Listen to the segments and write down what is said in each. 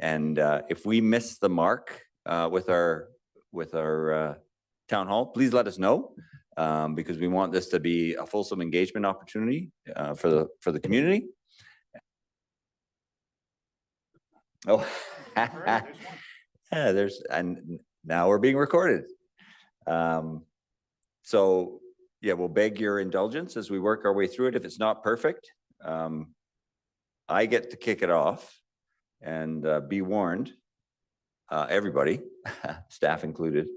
And if we miss the mark with our town hall, please let us know, because we want this to be a fulsome engagement opportunity for the community. Oh, yeah, and now we're being recorded. So yeah, we'll beg your indulgence as we work our way through it. If it's not perfect, I get to kick it off, and be warned, everybody, staff included,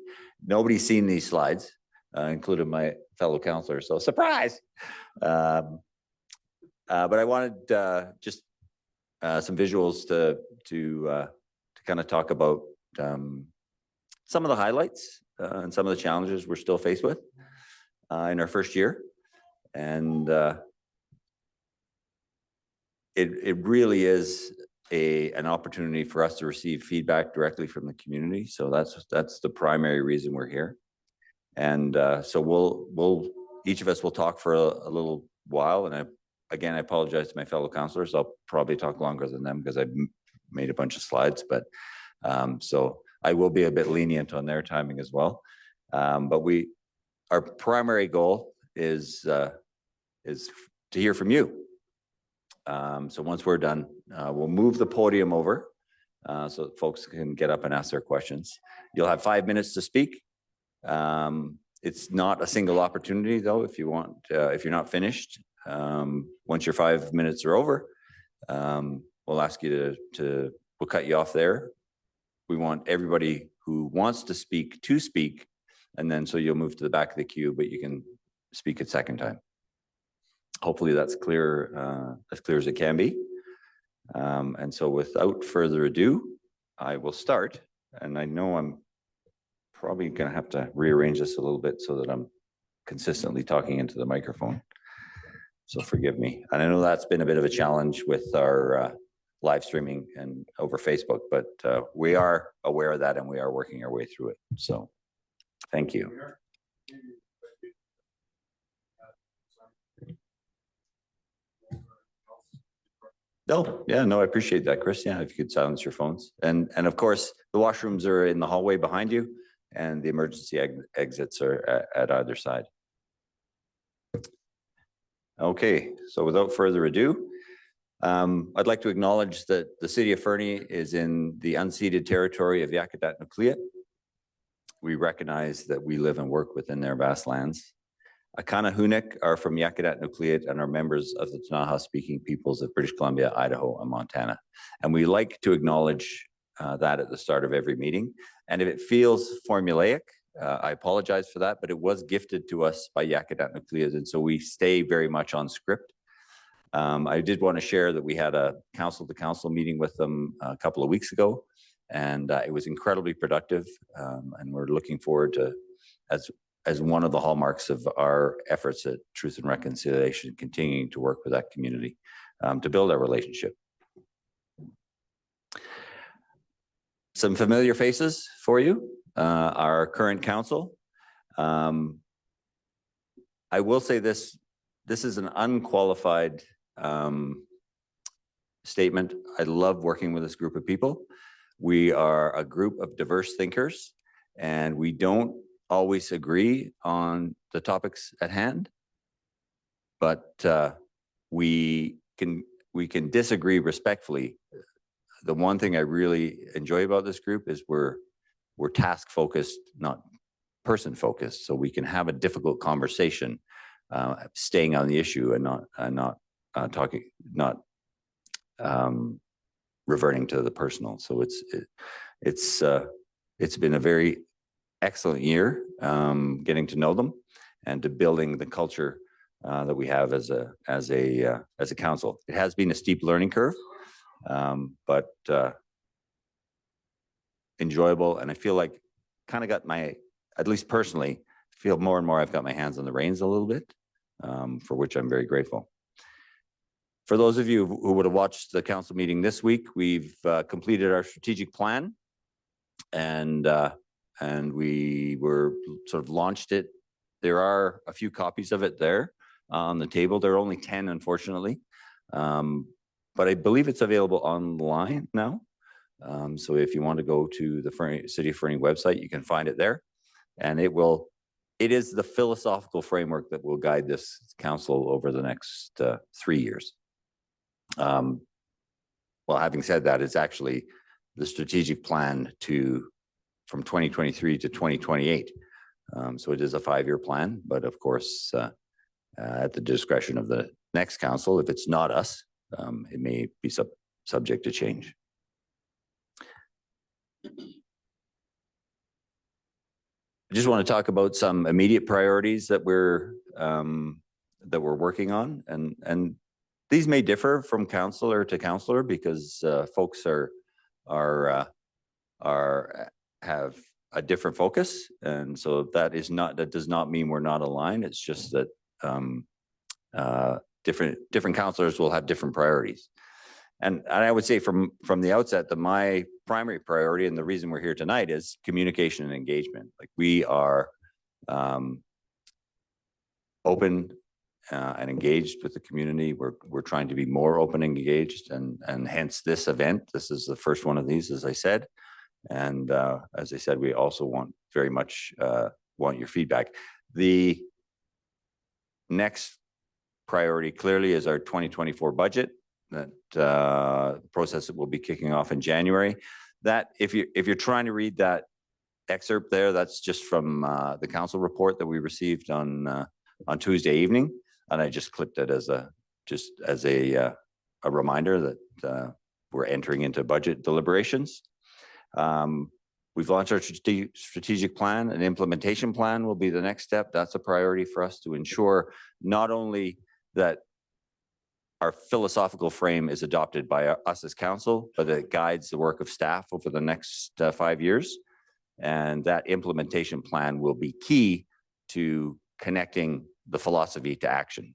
nobody's seen these slides, including my fellow councillor. So surprise! But I wanted just some visuals to kind of talk about some of the highlights and some of the challenges we're still faced with in our first year. And it really is an opportunity for us to receive feedback directly from the community. So that's the primary reason we're here. And so we'll each of us will talk for a little while. And again, I apologize to my fellow councillors. I'll probably talk longer than them because I've made a bunch of slides, but so I will be a bit lenient on their timing as well. But our primary goal is to hear from you. So once we're done, we'll move the podium over so that folks can get up and ask their questions. You'll have 5 minutes to speak. It's not a single opportunity though. If you want, if you're not finished, once your 5 minutes are over, we'll ask you we'll cut you off there. We want everybody who wants to speak, and then so you'll move to the back of the queue, but you can speak a second time. Hopefully that's clear, as clear as it can be. And so without further ado, I will start. And I know I'm probably going to have to rearrange this a little bit so that I'm consistently talking into the microphone. So forgive me. And I know that's been a bit of a challenge with our live streaming and over Facebook, but we are aware of that and we are working our way through it. So thank you. No, yeah, no, I appreciate that, Chris. Yeah, if you could silence your phones. And of course, the washrooms are in the hallway behind you and the emergency exits are at either side. Okay, so without further ado, I'd like to acknowledge that the city of Fernie is in the unceded territory of Yakutat Nucleat. We recognize that we live and work within their vast lands. Akanahunik are from Yakutat Nucleat and are members of the Ktunaxa speaking peoples of British Columbia, Idaho, and Montana. And we like to acknowledge that at the start of every meeting. And if it feels formulaic, I apologize for that, but it was gifted to us by Yakutat Nucleat, and so we stay very much on script. I did want to share that we had a council-to-council meeting with them a couple of weeks ago, and it was incredibly productive. And we're looking forward to, as one of the hallmarks of our efforts at Truth and Reconciliation, continuing to work with that community to build our relationship. Some familiar faces for you. Our current council. I will say this is an unqualified statement. I love working with this group of people. We are a group of diverse thinkers, and we don't always agree on the topics at hand, but we can disagree respectfully. The one thing I really enjoy about this group is we're task focused, not person focused, so we can have a difficult conversation, staying on the issue and not reverting to the personal. So it's been a very excellent year, getting to know them and to building the culture that we have as a council. It has been a steep learning curve, but enjoyable, and I feel like kind of got at least personally, feel more and more I've got my hands on the reins a little bit, for which I'm very grateful. For those of you who would have watched the council meeting this week, we've completed our strategic plan, and we were sort of launched it. There are a few copies of it there on the table. There are only 10, unfortunately, but I believe it's available online now. So if you want to go to the City of Fernie website, you can find it there, and it is the philosophical framework that will guide this council over the next 3 years. Well, having said that, it's actually the strategic plan from 2023 to 2028. So it is a 5-year plan, but of course, at the discretion of the next council, if it's not us, it may be subject to change. I just want to talk about some immediate priorities that we're working on, and these may differ from councillor to councillor because folks have a different focus, and so that does not mean we're not aligned. It's just that different councillors will have different priorities. And I would say from the outset that my primary priority and the reason we're here tonight is communication and engagement. Like, we are open and engaged with the community. We're trying to be more open and engaged, and hence this event. This is the first one of these, as I said. And as I said, we also very much want your feedback. The next priority clearly is our 2024 budget. That process will be kicking off in January. That if you're trying to read that excerpt there, that's just from the council report that we received on Tuesday evening, and I just clipped it as a reminder that we're entering into budget deliberations. We've launched our strategic plan. An implementation plan will be the next step. That's a priority for us to ensure not only that our philosophical frame is adopted by us as council, but it guides the work of staff over the next 5 years. And that implementation plan will be key to connecting the philosophy to action.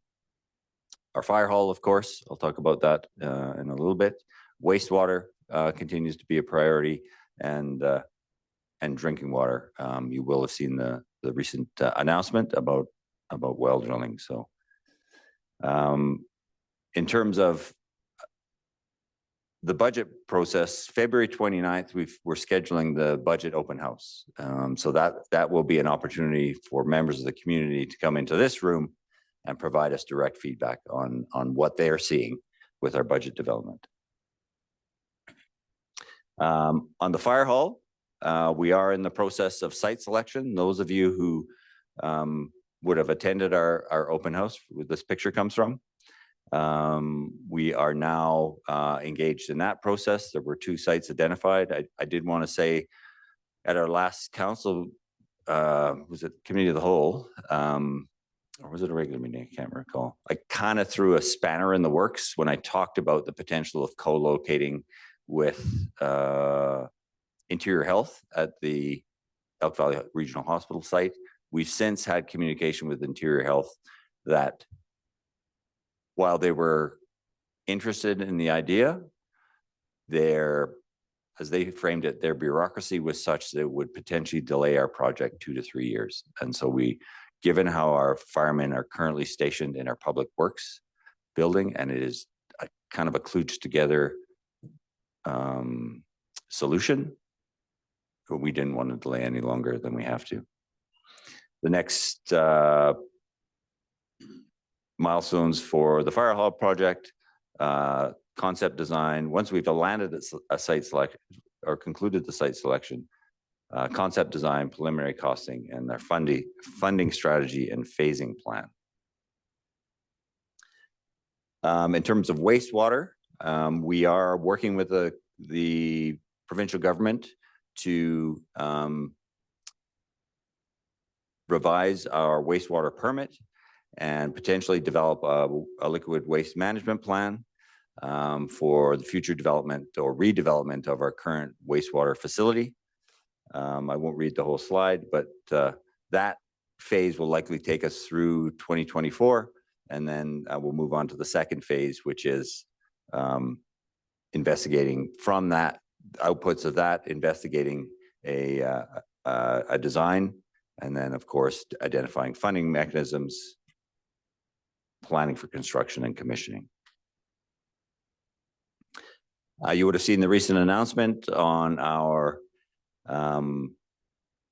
Our fire hall, of course, I'll talk about that in a little bit. Wastewater continues to be a priority, and drinking water. You will have seen the recent announcement about well drilling. So in terms of the budget process, February 29th, we're scheduling the budget open house. So that will be an opportunity for members of the community to come into this room and provide us direct feedback on what they are seeing with our budget development. On the fire hall, we are in the process of site selection. Those of you who would have attended our open house, where this picture comes from, we are now engaged in that process. There were 2 sites identified. I did want to say at our last council, was it committee of the whole, or was it a regular meeting? I can't recall. I kind of threw a spanner in the works when I talked about the potential of co-locating with Interior Health at the Elk Valley Regional Hospital site. We've since had communication with Interior Health that while they were interested in the idea, as they framed it, their bureaucracy was such that it would potentially delay our project 2 to 3 years. And so given how our firemen are currently stationed in our public works building, and it is a kind of a kludged together solution, but we didn't want to delay any longer than we have to. The next milestones for the fire hall project, concept design. Once we've landed a site selection or concluded the site selection, concept design, preliminary costing, and our funding strategy and phasing plan. In terms of wastewater, we are working with the provincial government to revise our wastewater permit and potentially develop a liquid waste management plan for the future development or redevelopment of our current wastewater facility. I won't read the whole slide, but that phase will likely take us through 2024, and then we'll move on to the second phase, which is investigating from that outputs of that, investigating a design, and then of course identifying funding mechanisms, planning for construction and commissioning. You would have seen the recent announcement on our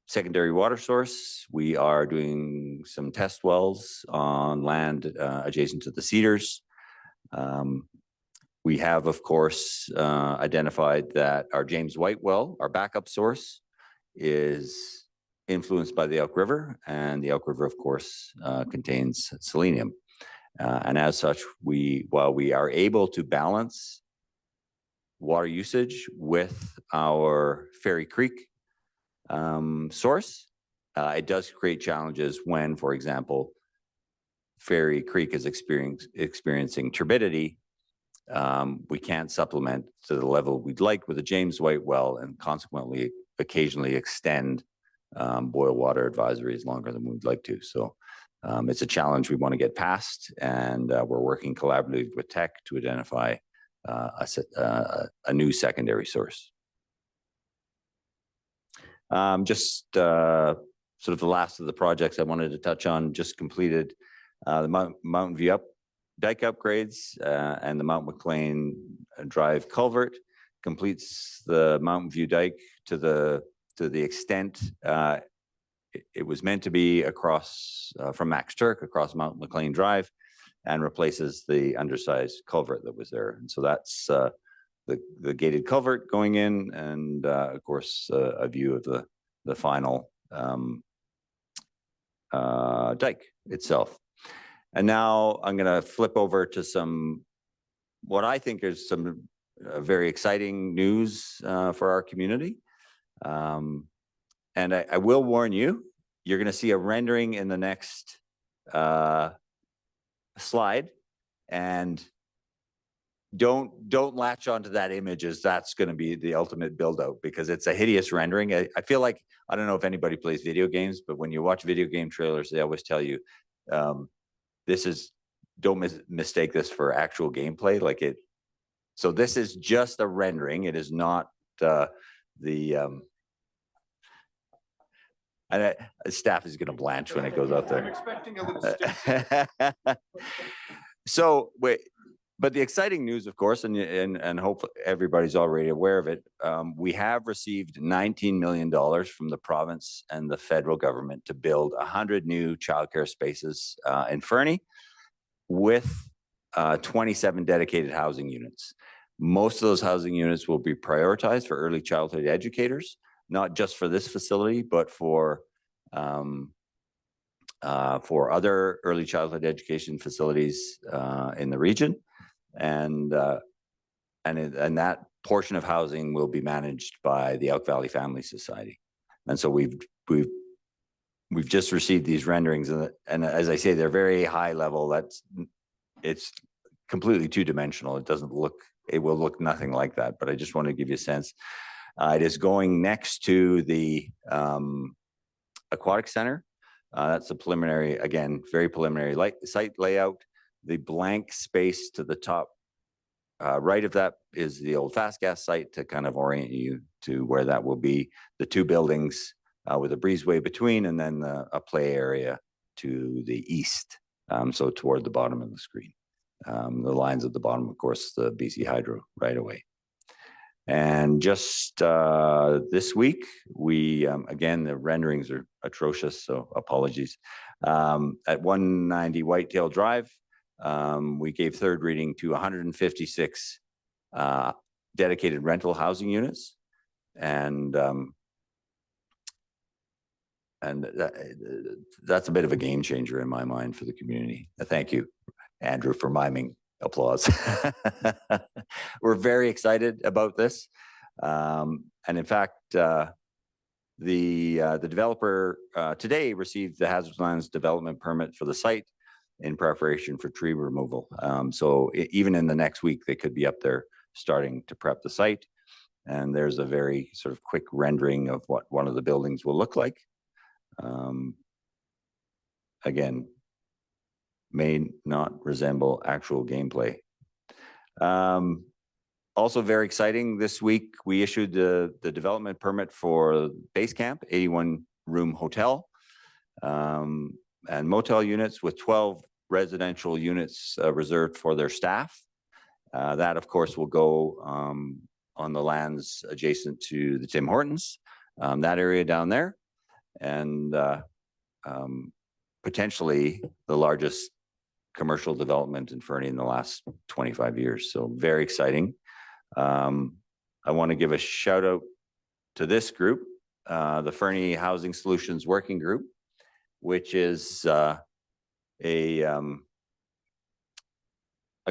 secondary water source. We are doing some test wells on land adjacent to the Cedars. We have, of course, identified that our James White well, our backup source, is influenced by the Elk River, and the Elk River, of course, contains selenium. And as such, while we are able to balance water usage with our Fernie Creek source, it does create challenges when, for example, Fernie Creek is experiencing turbidity. We can't supplement to the level we'd like with a James White well, and consequently occasionally extend boil water advisories longer than we'd like to. So it's a challenge we want to get past, and we're working collaboratively with tech to identify a new secondary source. Just sort of the last of the projects I wanted to touch on, just completed the Mountain View dike upgrades and the Mount McLean Drive culvert completes the Mountain View dike to the extent it was meant to be across from Max Turk across Mount McLean Drive, and replaces the undersized culvert that was there. And so that's the gated culvert going in, and of course a view of the final dike itself. And now I'm going to flip over to some what I think is some very exciting news for our community. And I will warn you, you're going to see a rendering in the next slide, and don't latch onto that image as that's going to be the ultimate build out, because it's a hideous rendering. I feel like, I don't know if anybody plays video games, but when you watch video game trailers, they always tell you don't mistake this for actual gameplay. Like it, so this is just a rendering. It is not and staff is going to blanch when it goes out there. I'm expecting a little So wait, but the exciting news, of course, and hopefully everybody's already aware of it. We have received $19 million from the province and the federal government to build 100 new childcare spaces in Fernie, with 27 dedicated housing units. Most of those housing units will be prioritized for early childhood educators, not just for this facility, but for other early childhood education facilities in the region, and that portion of housing will be managed by the Elk Valley Family Society. And so we've just received these renderings, and as I say, they're very high level. It's completely two-dimensional. It will look nothing like that. But I just want to give you a sense. It is going next to the aquatic center. That's a preliminary, again, very preliminary site layout. The blank space to the top right of that is the old fast gas site, to kind of orient you to where that will be. The two buildings with a breezeway between, and then a play area to the east, so toward the bottom of the screen. The lines at the bottom, of course, the BC Hydro right away. And just this week, we, again, the renderings are atrocious, so apologies. At 190 Whitetail Drive, we gave third reading to 156 dedicated rental housing units. And that's a bit of a game changer in my mind for the community. Thank you, Andrew, for miming applause. We're very excited about this. And in fact, the developer today received the hazardous lands development permit for the site in preparation for tree removal. So even in the next week, they could be up there starting to prep the site. And there's a very sort of quick rendering of what one of the buildings will look like. Again, may not resemble actual gameplay. Also very exciting, this week we issued the development permit for Base Camp, 81-room hotel and motel units with 12 residential units reserved for their staff. That, of course, will go on the lands adjacent to the Tim Hortons, that area down there, and potentially the largest commercial development in Fernie in the last 25 years. So very exciting. I want to give a shout out to this group, the Fernie Housing Solutions Working Group, which is a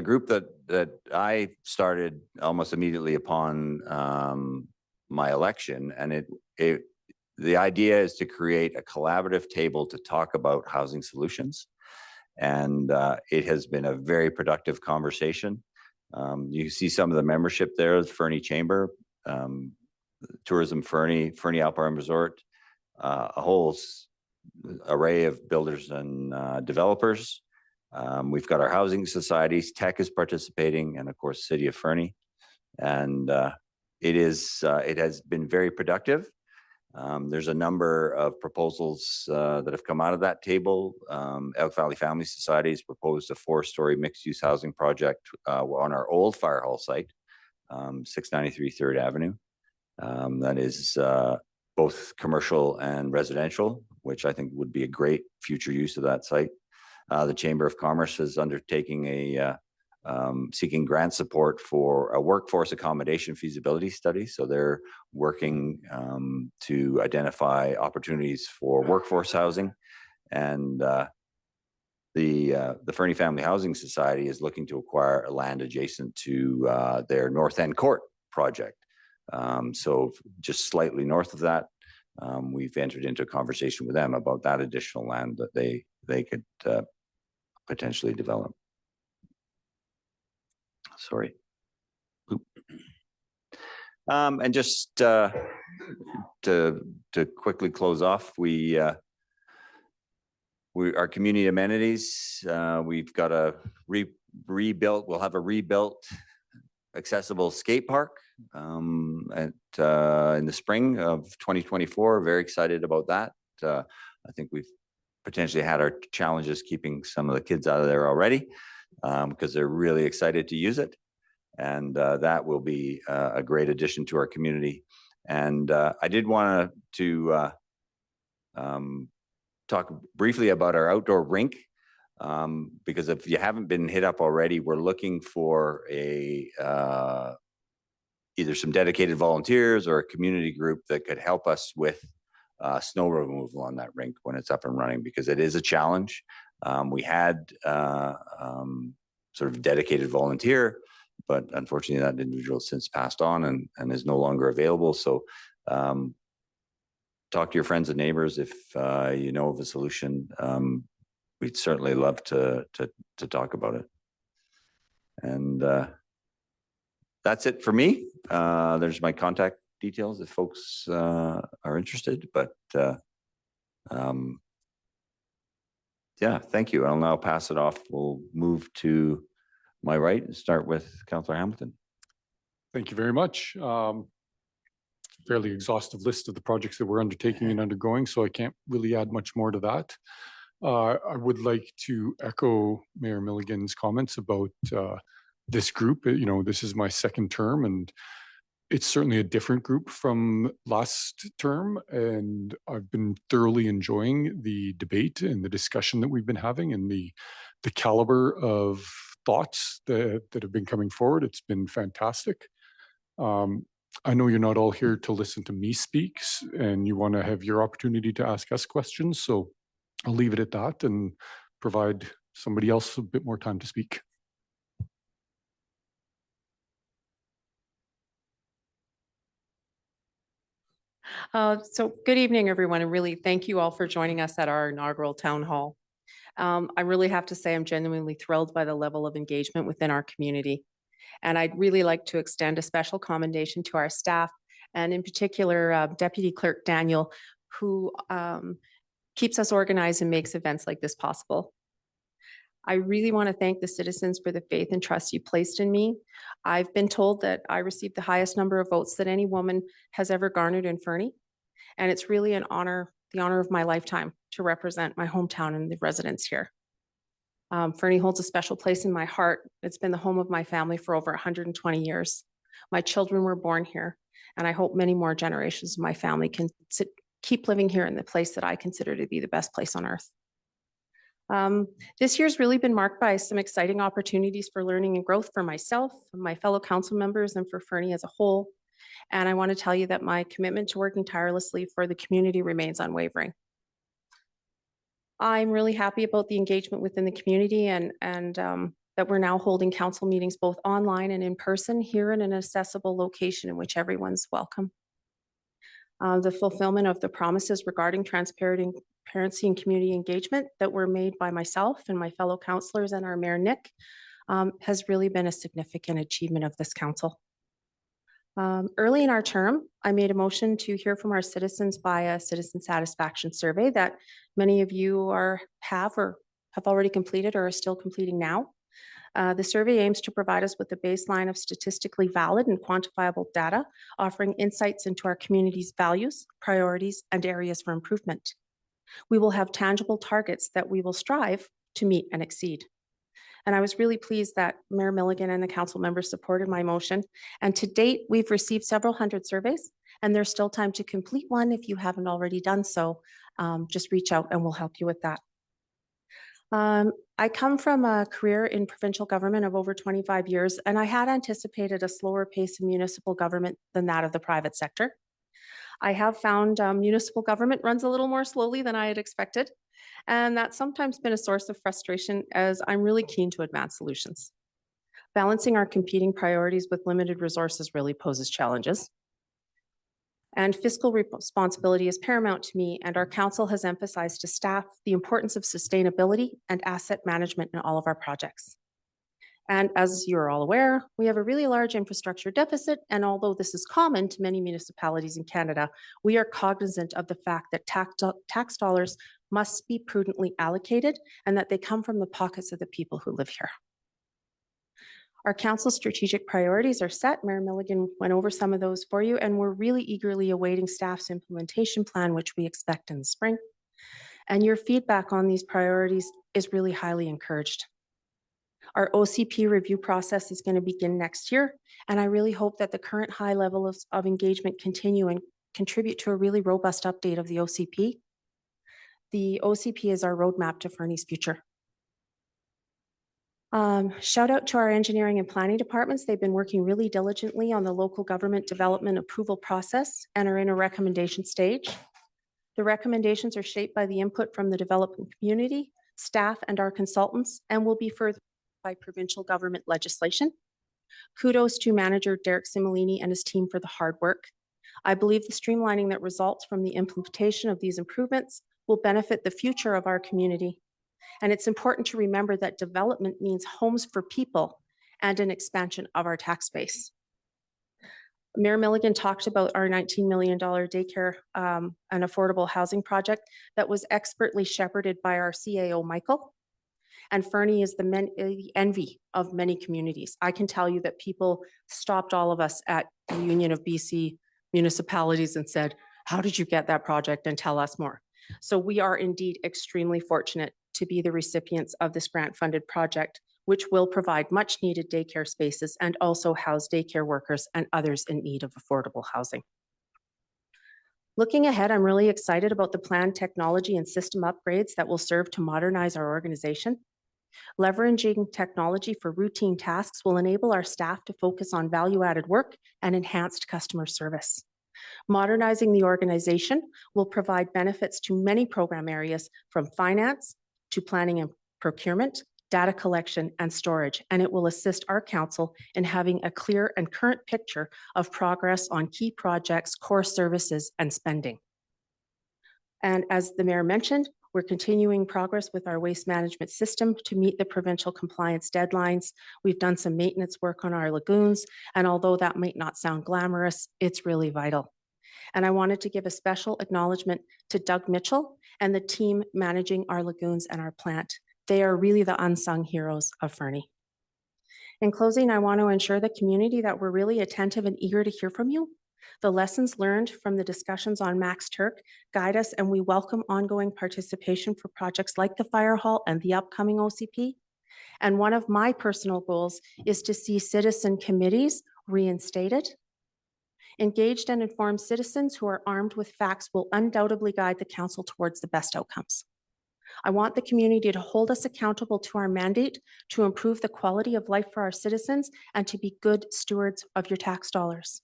group that I started almost immediately upon my election, and the idea is to create a collaborative table to talk about housing solutions, and it has been a very productive conversation. You see some of the membership there: the Fernie Chamber, Tourism Fernie, Fernie Alpine Resort, a whole array of builders and developers. We've got our housing societies, tech is participating, and of course, City of Fernie. And it has been very productive. There's a number of proposals that have come out of that table. Elk Valley Family Society has proposed a 4-story mixed-use housing project on our old fire hall site, 693 3rd Avenue. That is both commercial and residential, which I think would be a great future use of that site. The Chamber of Commerce is undertaking seeking grant support for a workforce accommodation feasibility study. So they're working to identify opportunities for workforce housing. And the Fernie Family Housing Society is looking to acquire a land adjacent to their North End Court project. So just slightly north of that, we've entered into a conversation with them about that additional land that they could potentially develop. Sorry. And just to quickly close off, our community amenities, we've got a rebuilt, we'll have a rebuilt accessible skate park in the spring of 2024. Very excited about that. I think we've potentially had our challenges keeping some of the kids out of there already, because they're really excited to use it. And that will be a great addition to our community. And I did want to talk briefly about our outdoor rink, because if you haven't been hit up already, we're looking for either some dedicated volunteers or a community group that could help us with snow removal on that rink when it's up and running, because it is a challenge. We had sort of dedicated volunteer, but unfortunately that individual has since passed on and is no longer available. So talk to your friends and neighbors if you know of a solution. We'd certainly love to talk about it. And that's it for me. There's my contact details if folks are interested, but yeah, thank you. I'll now pass it off. We'll move to my right and start with Councillor Hamilton. Thank you very much. Fairly exhaustive list of the projects that we're undertaking and undergoing, so I can't really add much more to that. I would like to echo Mayor Milligan's comments about this group. You know, this is my second term, and it's certainly a different group from last term, and I've been thoroughly enjoying the debate and the discussion that we've been having and the caliber of thoughts that have been coming forward. It's been fantastic. I know you're not all here to listen to me speak, and you want to have your opportunity to ask us questions, so I'll leave it at that and provide somebody else a bit more time to speak. So good evening, everyone, and really thank you all for joining us at our inaugural town hall. I really have to say I'm genuinely thrilled by the level of engagement within our community. And I'd really like to extend a special commendation to our staff, and in particular, Deputy Clerk Daniel, who keeps us organized and makes events like this possible. I really want to thank the citizens for the faith and trust you placed in me. I've been told that I received the highest number of votes that any woman has ever garnered in Fernie. And it's really an honor, the honor of my lifetime, to represent my hometown and the residents here. Fernie holds a special place in my heart. It's been the home of my family for over 120 years. My children were born here, and I hope many more generations of my family can keep living here in the place that I consider to be the best place on earth. This year's really been marked by some exciting opportunities for learning and growth for myself, my fellow council members, and for Fernie as a whole. And I want to tell you that my commitment to working tirelessly for the community remains unwavering. I'm really happy about the engagement within the community and that we're now holding council meetings both online and in person here in an accessible location in which everyone's welcome. The fulfillment of the promises regarding transparency and community engagement that were made by myself and my fellow councillors and our Mayor Nick has really been a significant achievement of this council. Early in our term, I made a motion to hear from our citizens via citizen satisfaction survey that many of you have already completed or are still completing now. The survey aims to provide us with a baseline of statistically valid and quantifiable data, offering insights into our community's values, priorities, and areas for improvement. We will have tangible targets that we will strive to meet and exceed. And I was really pleased that Mayor Milligan and the council members supported my motion. And to date, we've received several hundred surveys, and there's still time to complete one if you haven't already done so. Just reach out and we'll help you with that. I come from a career in provincial government of over 25 years, and I had anticipated a slower pace of municipal government than that of the private sector. I have found municipal government runs a little more slowly than I had expected, and that's sometimes been a source of frustration as I'm really keen to advance solutions. Balancing our competing priorities with limited resources really poses challenges. And fiscal responsibility is paramount to me, and our council has emphasized to staff the importance of sustainability and asset management in all of our projects. And as you're all aware, we have a really large infrastructure deficit, and although this is common to many municipalities in Canada, we are cognizant of the fact that tax dollars must be prudently allocated and that they come from the pockets of the people who live here. Our council's strategic priorities are set. Mayor Milligan went over some of those for you, and we're really eagerly awaiting staff's implementation plan, which we expect in the spring. And your feedback on these priorities is really highly encouraged. Our OCP review process is going to begin next year, and I really hope that the current high level of engagement continue and contribute to a really robust update of the OCP. The OCP is our roadmap to Fernie's future. Shout out to our engineering and planning departments. They've been working really diligently on the local government development approval process and are in a recommendation stage. The recommendations are shaped by the input from the development community, staff, and our consultants, and will be furthered by provincial government legislation. Kudos to manager Derek Similini and his team for the hard work. I believe the streamlining that results from the implementation of these improvements will benefit the future of our community. And it's important to remember that development means homes for people and an expansion of our tax base. Mayor Milligan talked about our $19 million daycare and affordable housing project that was expertly shepherded by our CAO, Michael. And Fernie is the envy of many communities. I can tell you that people stopped all of us at the Union of BC municipalities and said, how did you get that project, and tell us more. So we are indeed extremely fortunate to be the recipients of this grant-funded project, which will provide much needed daycare spaces and also house daycare workers and others in need of affordable housing. Looking ahead, I'm really excited about the planned technology and system upgrades that will serve to modernize our organization. Leveraging technology for routine tasks will enable our staff to focus on value-added work and enhanced customer service. Modernizing the organization will provide benefits to many program areas, from finance to planning and procurement, data collection and storage, and it will assist our council in having a clear and current picture of progress on key projects, core services, and spending. And as the mayor mentioned, we're continuing progress with our waste management system to meet the provincial compliance deadlines. We've done some maintenance work on our lagoons, and although that might not sound glamorous, it's really vital. And I wanted to give a special acknowledgement to Doug Mitchell and the team managing our lagoons and our plant. They are really the unsung heroes of Fernie. In closing, I want to ensure the community that we're really attentive and eager to hear from you. The lessons learned from the discussions on Max Turk guide us, and we welcome ongoing participation for projects like the fire hall and the upcoming OCP. And one of my personal goals is to see citizen committees reinstated. Engaged and informed citizens who are armed with facts will undoubtedly guide the council towards the best outcomes. I want the community to hold us accountable to our mandate to improve the quality of life for our citizens and to be good stewards of your tax dollars.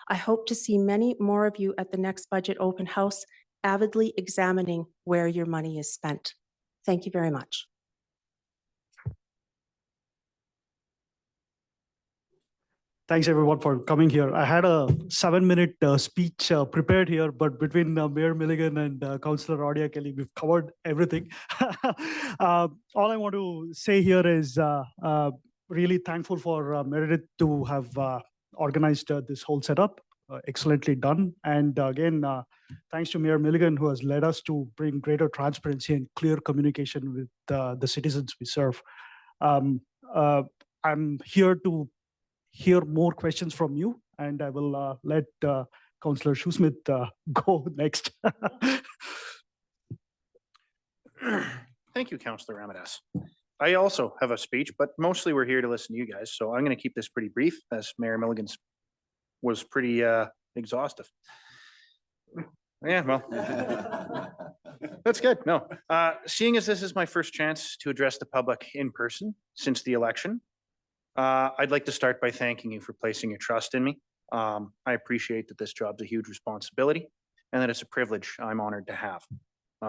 I hope to see many more of you at the next budget open house, avidly examining where your money is spent. Thank you very much. Thanks everyone for coming here. I had a 7-minute speech prepared here, but between Mayor Milligan and Councillor Audia Kelly, we've covered everything. All I want to say here is really thankful for Meredith to have organized this whole setup. Excellently done. And again, thanks to Mayor Milligan, who has led us to bring greater transparency and clear communication with the citizens we serve. I'm here to hear more questions from you, and I will let Councillor Shoesmith go next. Thank you, Councillor Ramadas. I also have a speech, but mostly we're here to listen to you guys. So I'm going to keep this pretty brief, as Mayor Milligan's was pretty exhaustive. Yeah, well, that's good. No, seeing as this is my first chance to address the public in person since the election, I'd like to start by thanking you for placing your trust in me. I appreciate that this job's a huge responsibility and that it's a privilege I'm honored to have.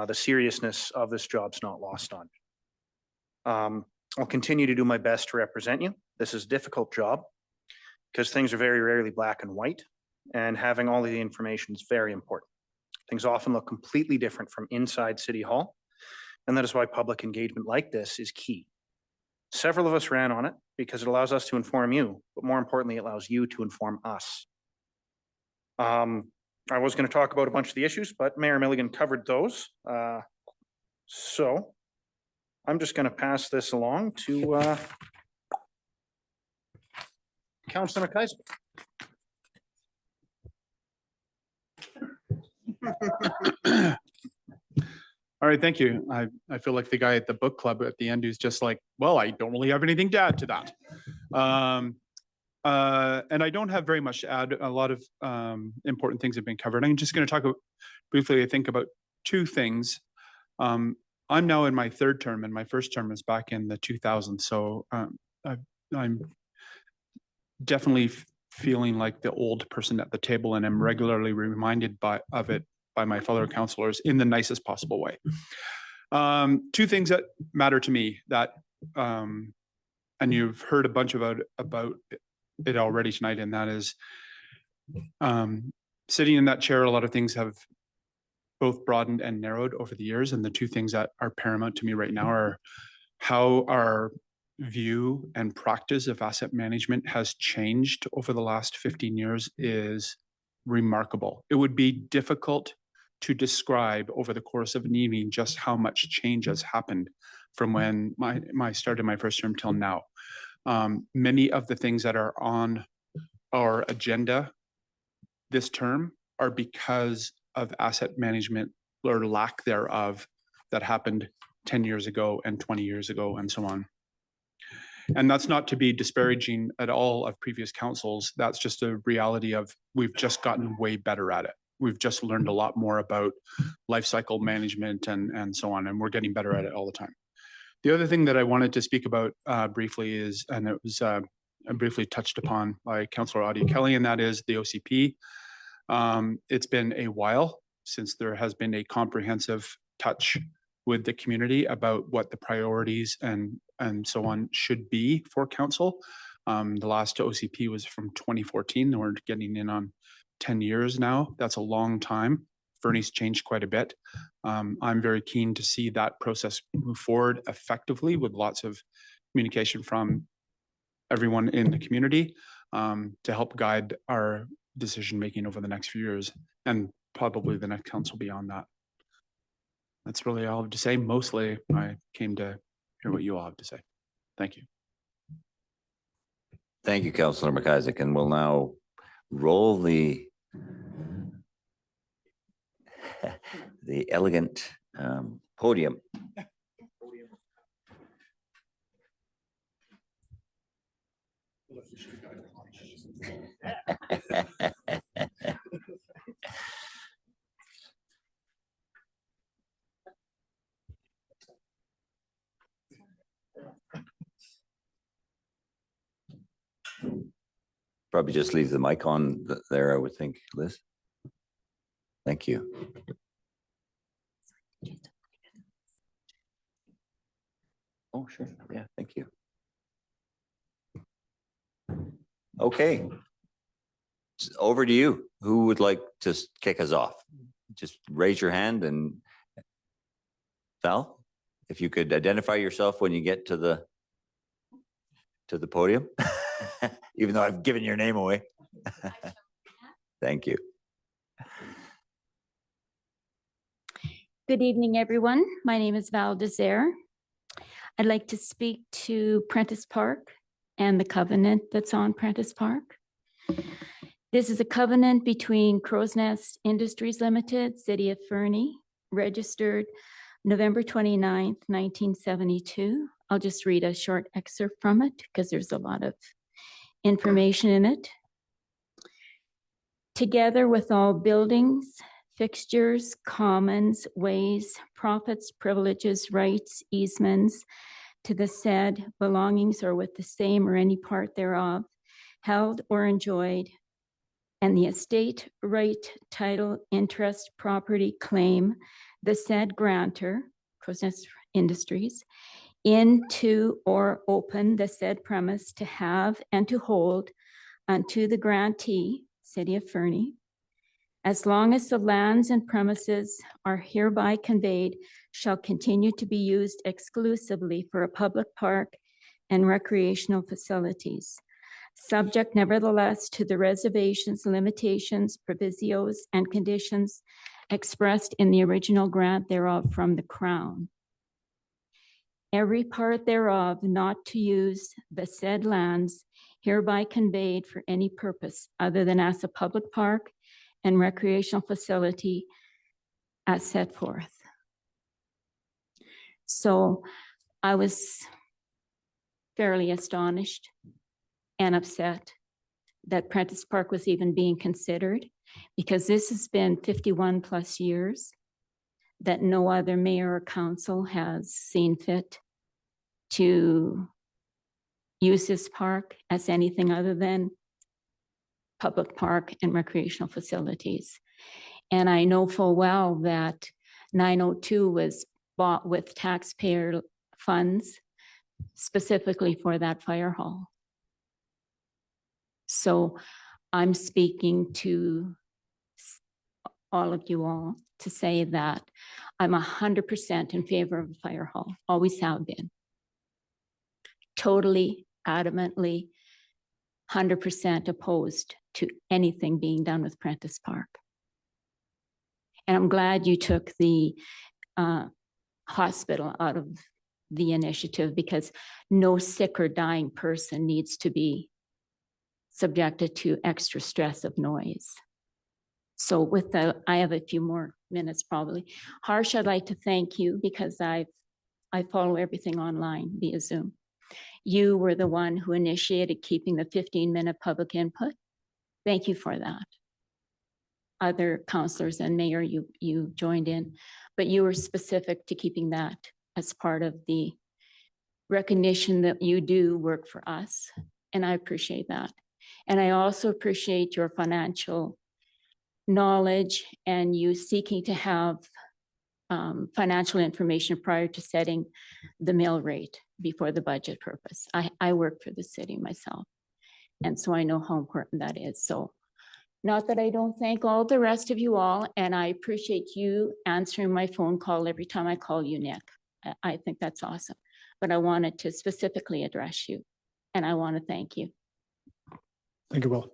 The seriousness of this job's not lost on me. I'll continue to do my best to represent you. This is a difficult job because things are very rarely black and white, and having all of the information is very important. Things often look completely different from inside City Hall, and that is why public engagement like this is key. Several of us ran on it because it allows us to inform you, but more importantly, it allows you to inform us. I was going to talk about a bunch of the issues, but Mayor Milligan covered those. So I'm just going to pass this along to Councillor McKaiser. All right, thank you. I feel like the guy at the book club at the end who's just like, well, I don't really have anything to add to that. And I don't have very much to add. A lot of important things have been covered. I'm just going to talk briefly, I think, about two things. I'm now in my third term, and my first term was back in the 2000s. So I'm definitely feeling like the old person at the table, and I'm regularly reminded of it by my fellow councillors in the nicest possible way. Two things that matter to me that, and you've heard a bunch about it already tonight, and that is sitting in that chair, a lot of things have both broadened and narrowed over the years. And the two things that are paramount to me right now are how our view and practice of asset management has changed over the last 15 years is remarkable. It would be difficult to describe over the course of an evening just how much change has happened from when I started my first term till now. Many of the things that are on our agenda this term are because of asset management or lack thereof that happened 10 years ago and 20 years ago and so on. And that's not to be disparaging at all of previous councils. That's just a reality of we've just gotten way better at it. We've just learned a lot more about life cycle management and so on, and we're getting better at it all the time. The other thing that I wanted to speak about briefly is, and it was briefly touched upon by Councillor Audia Kelly, and that is the OCP. It's been a while since there has been a comprehensive touch with the community about what the priorities and so on should be for council. The last OCP was from 2014, and we're getting in on 10 years now. That's a long time. Fernie's changed quite a bit. I'm very keen to see that process move forward effectively with lots of communication from everyone in the community to help guide our decision-making over the next few years and probably the next council beyond that. That's really all I have to say. Mostly, I came to hear what you all have to say. Thank you. Thank you, Councillor McIsaac, and we'll now roll the the elegant podium. Probably just leave the mic on there, I would think, Liz. Thank you. Oh, sure. Yeah, thank you. Okay. Over to you. Who would like to kick us off? Just raise your hand, and Val, if you could identify yourself when you get to the podium, even though I've given your name away. Thank you. Good evening, everyone. My name is Val Desert. I'd like to speak to Prentice Park and the covenant that's on Prentice Park. This is a covenant between Crow's Nest Industries Limited, City of Fernie, registered November 29th, 1972. I'll just read a short excerpt from it because there's a lot of information in it. Together with all buildings, fixtures, commons, ways, profits, privileges, rights, easements to the said belongings or with the same or any part thereof, held or enjoyed, and the estate, right, title, interest, property, claim, the said grantor, Crow's Nest Industries, into or open the said premise to have and to hold unto the grantee, City of Fernie, as long as the lands and premises are hereby conveyed, shall continue to be used exclusively for a public park and recreational facilities, subject nevertheless to the reservations, limitations, provisos, and conditions expressed in the original grant thereof from the Crown. Every part thereof not to use the said lands hereby conveyed for any purpose other than as a public park and recreational facility as set forth. So I was fairly astonished and upset that Prentice Park was even being considered, because this has been 51 plus years that no other mayor or council has seen fit to use this park as anything other than public park and recreational facilities. And I know full well that 902 was bought with taxpayer funds specifically for that fire hall. So I'm speaking to all of you all to say that I'm 100% in favor of the fire hall, always have been. Totally, adamantly, 100% opposed to anything being done with Prentice Park. And I'm glad you took the hospital out of the initiative, because no sick or dying person needs to be subjected to extra stress of noise. So with the, I have a few more minutes probably. Harsh, I'd like to thank you, because I follow everything online via Zoom. You were the one who initiated keeping the 15-minute public input. Thank you for that. Other councillors and mayor, you joined in, but you were specific to keeping that as part of the recognition that you do work for us. And I appreciate that. And I also appreciate your financial knowledge and you seeking to have financial information prior to setting the mill rate before the budget purpose. I work for the city myself, and so I know how important that is. So not that I don't thank all the rest of you all, and I appreciate you answering my phone call every time I call you, Nick. I think that's awesome. But I wanted to specifically address you, and I want to thank you. Thank you, Will.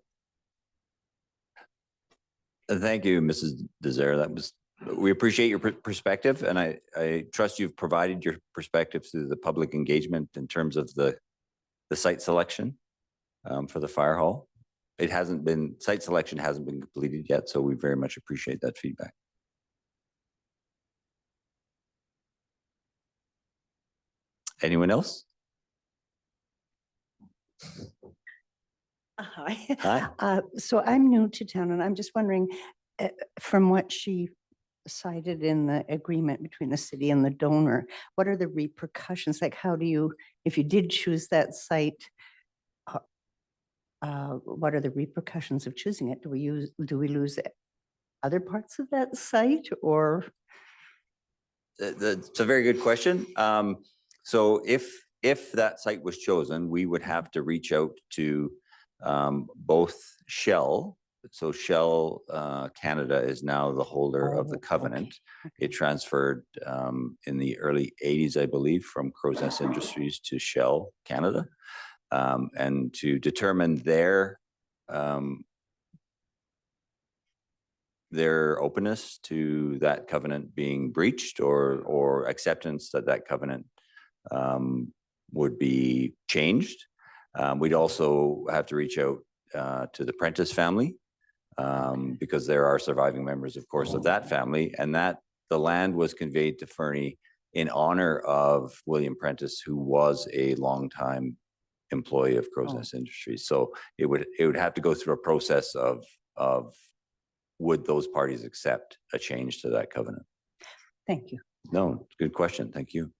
Thank you, Mrs. Desert. We appreciate your perspective, and I trust you've provided your perspective through the public engagement in terms of the site selection for the fire hall. it hasn't been, site selection hasn't been completed yet, so we very much appreciate that feedback. Anyone else? Hi. Hi. So I'm new to town and I'm just wondering, from what she cited in the agreement between the city and the donor, what are the repercussions? Like, how do you, if you did choose that site, what are the repercussions of choosing it? Do we lose other parts of that site or? It's a very good question. So if that site was chosen, we would have to reach out to both Shell. So Shell Canada is now the holder of the covenant. It transferred in the early 80s, I believe, from Crow's Nest Industries to Shell Canada, and to determine their openness to that covenant being breached or acceptance that that covenant would be changed. We'd also have to reach out to the Prentice family because there are surviving members, of course, of that family, and that the land was conveyed to Fernie in honor of William Prentice, who was a longtime employee of Crow's Nest Industries. So it would have to go through a process of would those parties accept a change to that covenant? Thank you. No, good question. Thank you.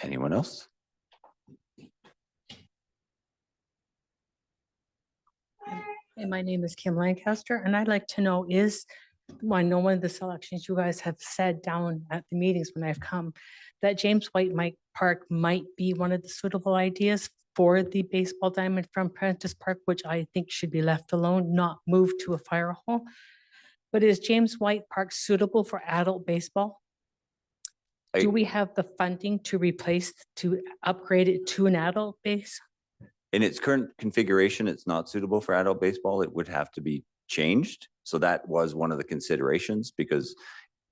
Anyone else? And my name is Kim Lancaster, and I'd like to know I know one of the selections you guys have said down at the meetings when I've come, that James White Park might be one of the suitable ideas for the baseball diamond from Prentice Park, which I think should be left alone, not moved to a fire hall. But is James White Park suitable for adult baseball? Do we have the funding to upgrade it to an adult base? In its current configuration, it's not suitable for adult baseball. It would have to be changed. So that was one of the considerations, because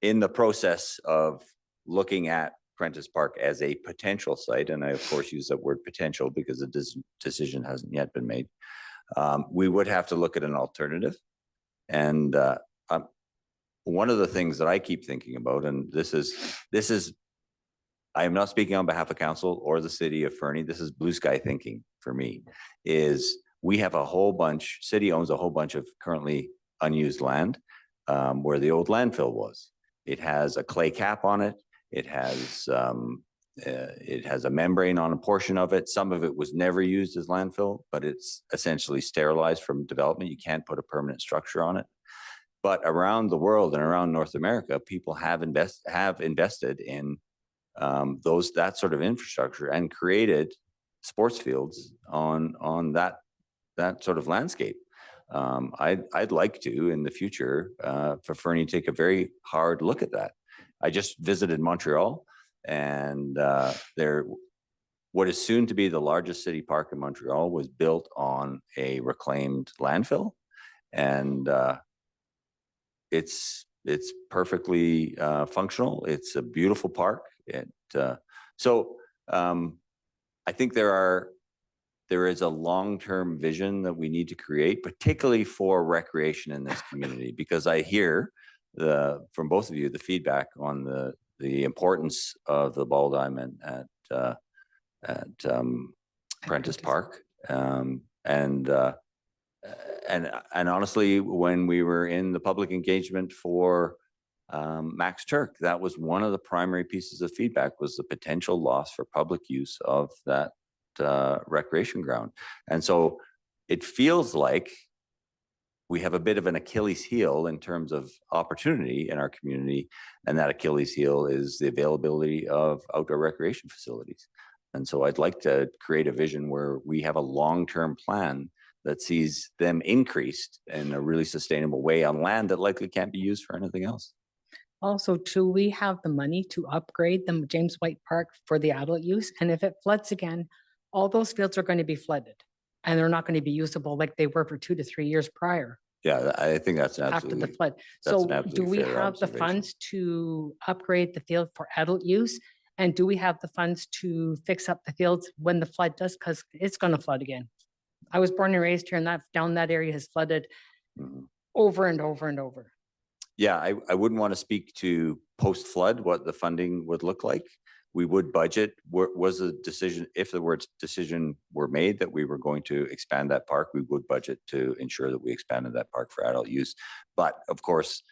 in the process of looking at Prentice Park as a potential site, and I of course use that word potential because the decision hasn't yet been made, we would have to look at an alternative. And one of the things that I keep thinking about, and this is, I am not speaking on behalf of council or the city of Fernie, this is blue sky thinking for me, is we have a whole bunch, city owns a whole bunch of currently unused land where the old landfill was. It has a clay cap on it. It has a membrane on a portion of it. Some of it was never used as landfill, but it's essentially sterilized from development. You can't put a permanent structure on it. But around the world and around North America, people have invested in that sort of infrastructure and created sports fields on that sort of landscape. I'd like to in the future for Fernie to take a very hard look at that. I just visited Montreal, and what is soon to be the largest city park in Montreal was built on a reclaimed landfill, and it's perfectly functional. It's a beautiful park. I think there is a long-term vision that we need to create, particularly for recreation in this community, because I hear from both of you the feedback on the importance of the ball diamond at Prentice Park, and honestly, when we were in the public engagement for Max Turk, that was one of the primary pieces of feedback, was the potential loss for public use of that recreation ground. And so it feels like we have a bit of an Achilles heel in terms of opportunity in our community, and that Achilles heel is the availability of outdoor recreation facilities. And so I'd like to create a vision where we have a long-term plan that sees them increased in a really sustainable way on land that likely can't be used for anything else. Also, do we have the money to upgrade the James White Park for the adult use? And if it floods again, all those fields are going to be flooded and they're not going to be usable like they were for 2 to 3 years prior. Yeah, I think that's after the flood. that's So an do we absolutely fair have the observation. funds to upgrade the field for adult use? And do we have the funds to fix up the fields when the flood does? Because it's going to flood again. I was born and raised here, and down that area has flooded Mhm. over and over and over. Yeah, I wouldn't want to speak to post-flood, what the funding would look like. We would budget, was a decision, if the words decision were made that we were going to expand that park, we would budget to ensure that we expanded that park for adult use. But of course,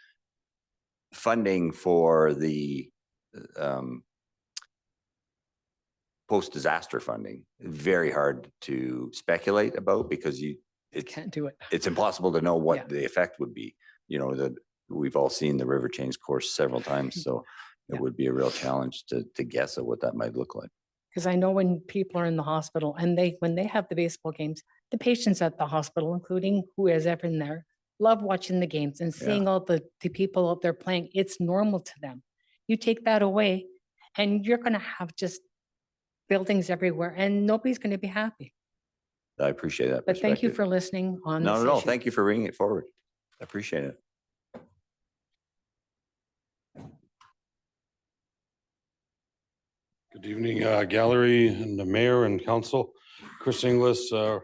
funding for the post-disaster funding, very hard to speculate about because Can't do it. it's impossible to know what Yeah. the effect would be. You know, that we've all seen the river change course several times, so it Yeah. would be a real challenge to guess at what that might look like. Because I know when people are in the hospital and when they have the baseball games, the patients at the hospital, including who is ever in there, love watching the games and seeing all the people out there playing. It's normal to them. You take that away and you're going to have just buildings everywhere and nobody's going to be happy. I appreciate that. But thank you perspective. for listening on this No, no, issue. thank you for bringing it forward. I appreciate it. Good evening, gallery and the mayor and council. Chris Inglis. I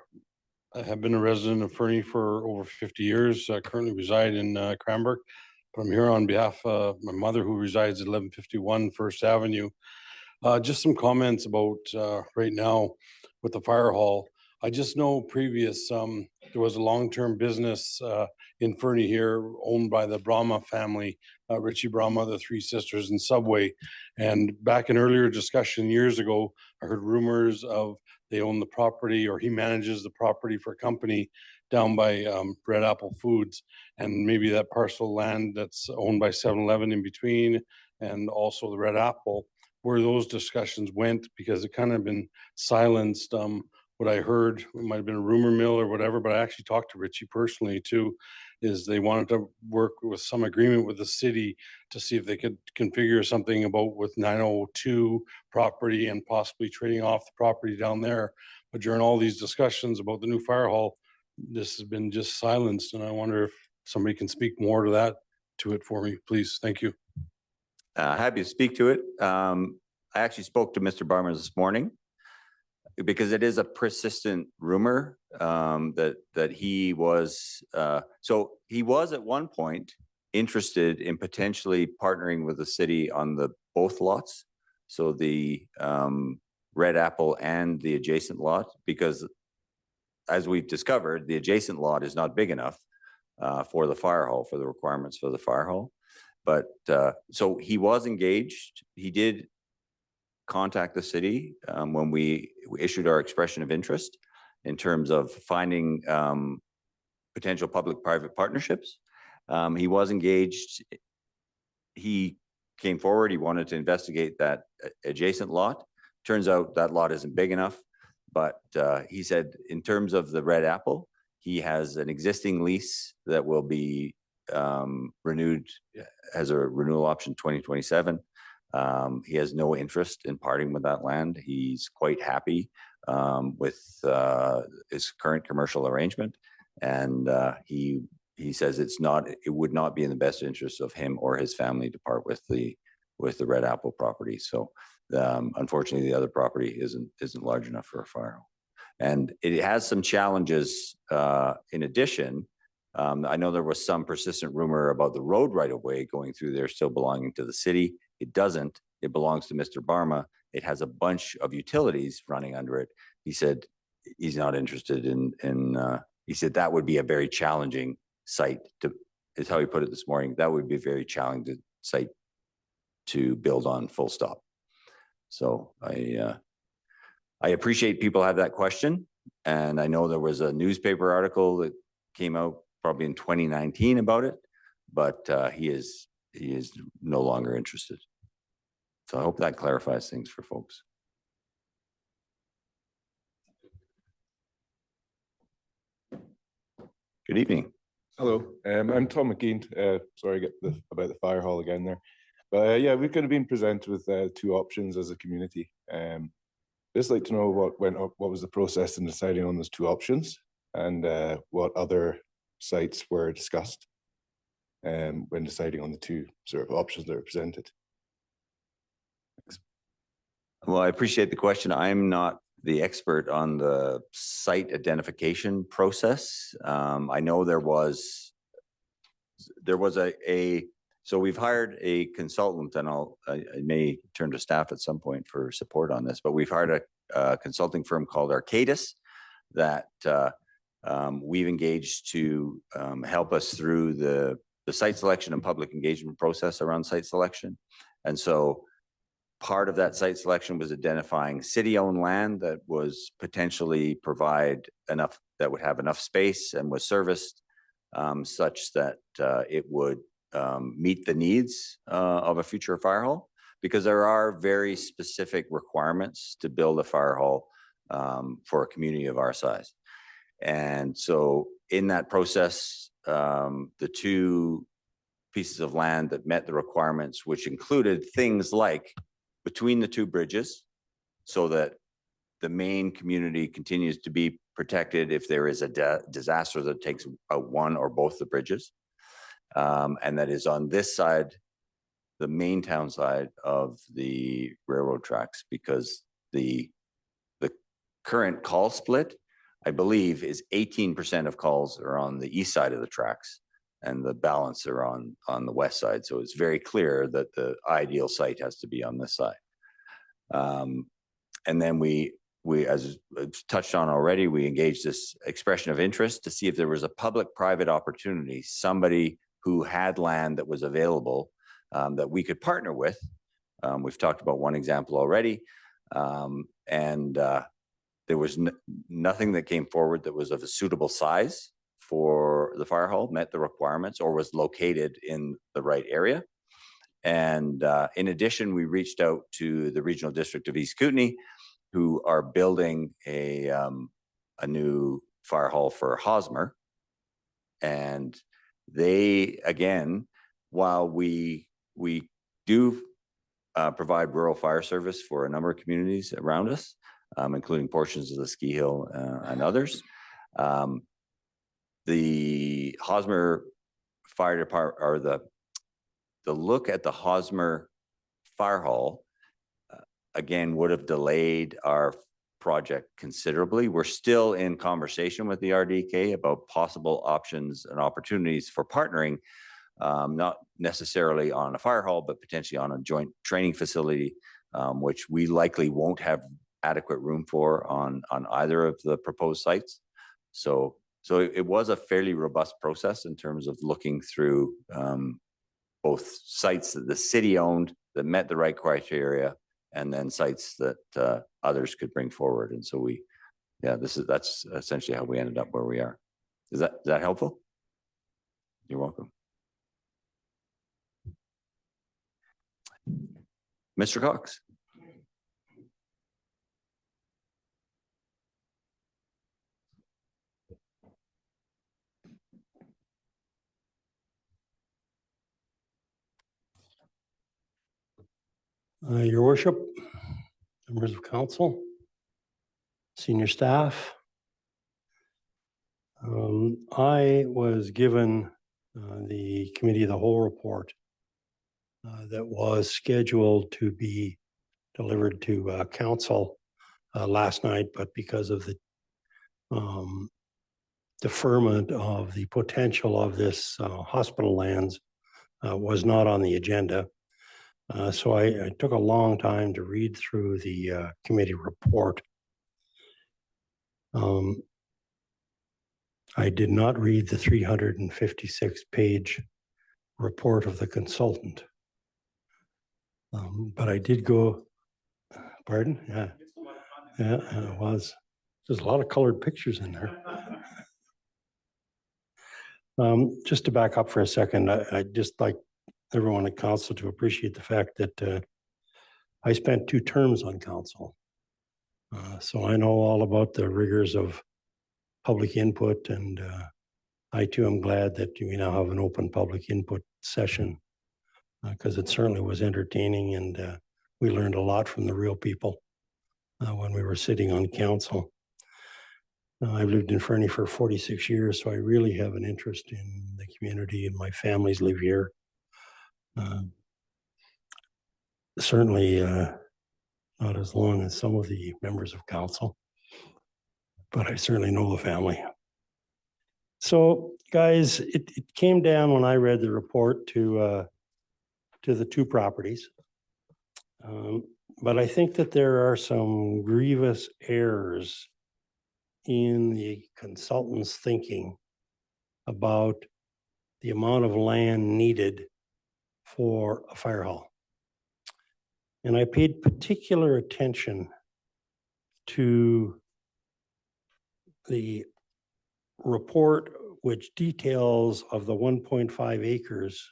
have been a resident of Fernie for over 50 years. I currently reside in Cranbrook, but I'm here on behalf of my mother who resides at 1151 First Avenue. Just some comments about right now with the fire hall. I just know there was a long-term business in Fernie here owned by the Brahma family, Richie Brahma, the three sisters, and Subway. And back in earlier discussion years ago, I heard rumors of they own the property or he manages the property for a company down by Red Apple Foods, and maybe that parcel of land that's owned by 7-Eleven in between, and also the Red Apple, where those discussions went, because it kind of been silenced. What I heard, it might have been a rumor mill or whatever, but I actually talked to Richie personally too, is they wanted to work with some agreement with the city to see if they could configure something about with 902 property and possibly trading off the property down there. But during all these discussions about the new fire hall, this has been just silenced, and I wonder if somebody can speak more to it for me, please. Thank you. Happy to speak to it. I actually spoke to Mr. Barmer this morning because it is a persistent rumor that he was, so he was at one point interested in potentially partnering with the city on both lots. So the Red Apple and the adjacent lot, because as we've discovered, the adjacent lot is not big enough for the fire hall, for the requirements for the fire hall. But so he was engaged. He did contact the city when we issued our expression of interest in terms of finding potential public-private partnerships. He was engaged. He came forward. He wanted to investigate that adjacent lot. Turns out that lot isn't big enough. But he said in terms of the Red Apple, he has an existing lease that will be renewed, has a renewal option 2027. He has no interest in parting with that land. He's quite happy with his current commercial arrangement, and he says it would not be in the best interest of him or his family to part with the Red Apple property. So unfortunately, the other property isn't large enough for a fire hall, and it has some challenges. In addition, I know there was some persistent rumor about the road right of way going through there still belonging to the city. It doesn't. It belongs to Mr. Barma. It has a bunch of utilities running under it. He said he's not interested in he said that would be a very challenging site is how he put it this morning. That would be a very challenging site to build on, full stop. So I appreciate people have that question. And I know there was a newspaper article that came out probably in 2019 about it, but he is no longer interested. So I hope that clarifies things for folks. Good evening. Hello, I'm Tom McGee. Sorry, about the fire hall again there. But yeah, we've kind of been presented with two options as a community. Just like to know what was the process in deciding on those two options, and what other sites were discussed when deciding on the two sort of options that were presented. Thanks. Well, I appreciate the question. I'm not the expert on the site identification process. I know there was so we've hired a consultant, and I may turn to staff at some point for support on this, but we've hired a consulting firm called Arcadis that we've engaged to help us through the site selection and public engagement process around site selection. And so part of that site selection was identifying city-owned land that was potentially provide enough, that would have enough space and was serviced such that it would meet the needs of a future fire hall, because there are very specific requirements to build a fire hall for a community of our size. And so in that process, the two pieces of land that met the requirements, which included things like between the two bridges, so that the main community continues to be protected if there is a disaster that takes one or both the bridges. And that is on this side, the main town side of the railroad tracks, because the current call split, I believe, is 18% of calls are on the east side of the tracks, and the balance are on the west side. So it's very clear that the ideal site has to be on this side. And then we, as touched on already, we engaged this expression of interest to see if there was a public-private opportunity, somebody who had land that was available that we could partner with. We've talked about one example already, and there was nothing that came forward that was of a suitable size for the fire hall, met the requirements, or was located in the right area. And in addition, we reached out to the Regional District of East Kootenay, who are building a new fire hall for Hosmer. And they, again, while we do provide rural fire service for a number of communities around us, including portions of the ski hill and others, the Hosmer Fire Department, or the look at the Hosmer Fire Hall, again, would have delayed our project considerably. We're still in conversation with the RDK about possible options and opportunities for partnering, not necessarily on a fire hall, but potentially on a joint training facility, which we likely won't have adequate room for on either of the proposed sites. So it was a fairly robust process in terms of looking through both sites that the city owned that met the right criteria, and then sites that others could bring forward. And so that's essentially how we ended up where we are. Is that helpful? You're welcome. Mr. Cox. Your worship, members of council, senior staff. I was given the committee of the whole report that was scheduled to be delivered to council last night, but because of the deferment of the potential of this hospital lands was not on the agenda. So I took a long time to read through the committee report. I did not read the 356-page report of the consultant. But I did go, pardon? Yeah, it was. There's a lot of colored pictures in there. Just to back up for a second, I'd just like everyone at council to appreciate the fact that I spent 2 terms on council. So I know all about the rigors of public input, and I too am glad that we now have an open public input session, because it certainly was entertaining, and we learned a lot from the real people when we were sitting on council. I've lived in Fernie for 46 years, so I really have an interest in the community, and my families live here. Certainly, not as long as some of the members of council, but I certainly know the family. So guys, it came down when I read the report to the two properties. But I think that there are some grievous errors in the consultant's thinking about the amount of land needed for a fire hall. And I paid particular attention to the report which details of the 1.5 acres,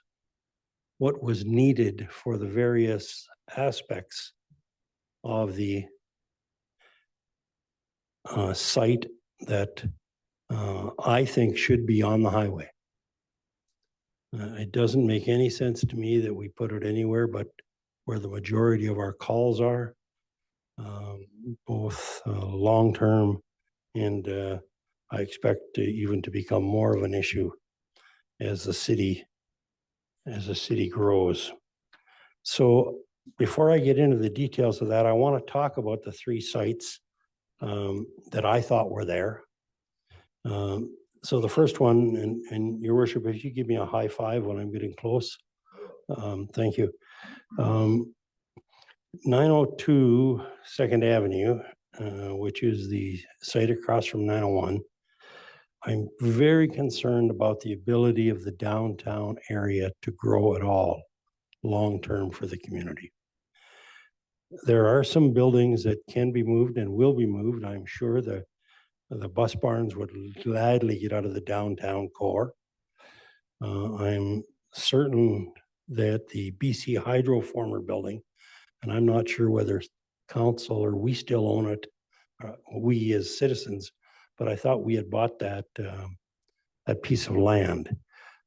what was needed for the various aspects of the site that I think should be on the highway. It doesn't make any sense to me that we put it anywhere but where the majority of our calls are, both long-term and I expect even to become more of an issue as the city grows. So before I get into the details of that, I want to talk about the three sites that I thought were there. So the first one, and your worship, if you give me a high five when I'm getting close, thank you. 902 2nd Avenue, which is the site across from 901. I'm very concerned about the ability of the downtown area to grow at all long-term for the community. There are some buildings that can be moved and will be moved. I'm sure the bus barns would gladly get out of the downtown core. I'm certain that the BC Hydro former building, and I'm not sure whether council or we still own it, we as citizens, but I thought we had bought that piece of land.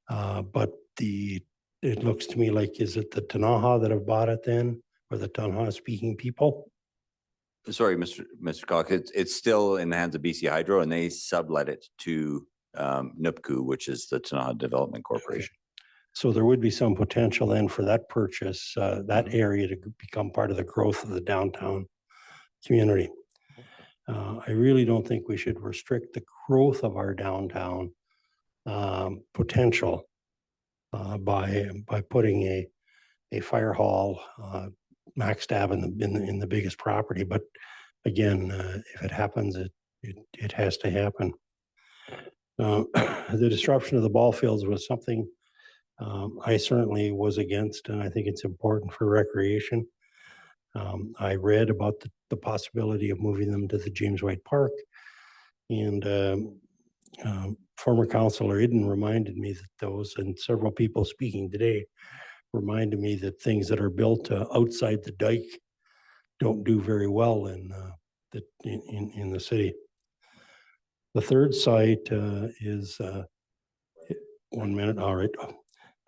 But it looks to me like, is it the Tanaha that have bought it then, or the Tanaha speaking people? Sorry, Mr. Cox, it's still in the hands of BC Hydro, and they sublet it to NUPCO, which is the Tanaha Development Corporation. So there would be some potential then for that purchase, that area to become part of the growth of the downtown community. I really don't think we should restrict the growth of our downtown potential by putting a fire hall max stab in the biggest property. But again, if it happens, it has to happen. The disruption of the ball fields was something I certainly was against, and I think it's important for recreation. I read about the possibility of moving them to the James White Park, and former councilor Eden reminded me that those, and several people speaking today reminded me that things that are built outside the dike don't do very well in the city. The third site is 1 minute. All right.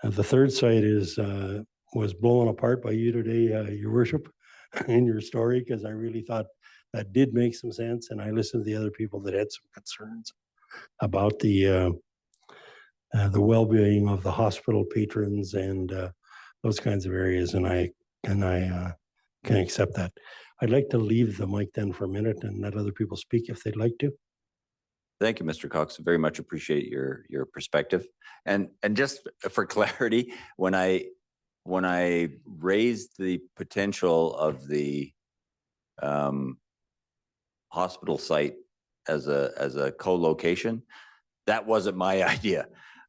The third site was blown apart by you today, Your Worship, in your story, because I really thought that did make some sense, and I listened to the other people that had some concerns about the well-being of the hospital patrons and those kinds of areas, and I can accept that. I'd like to leave the mic then for a minute and let other people speak if they'd like to. Thank you, Mr. Cox. Very much appreciate your perspective. And just for clarity, when I raised the potential of the hospital site as a co-location, that wasn't my idea.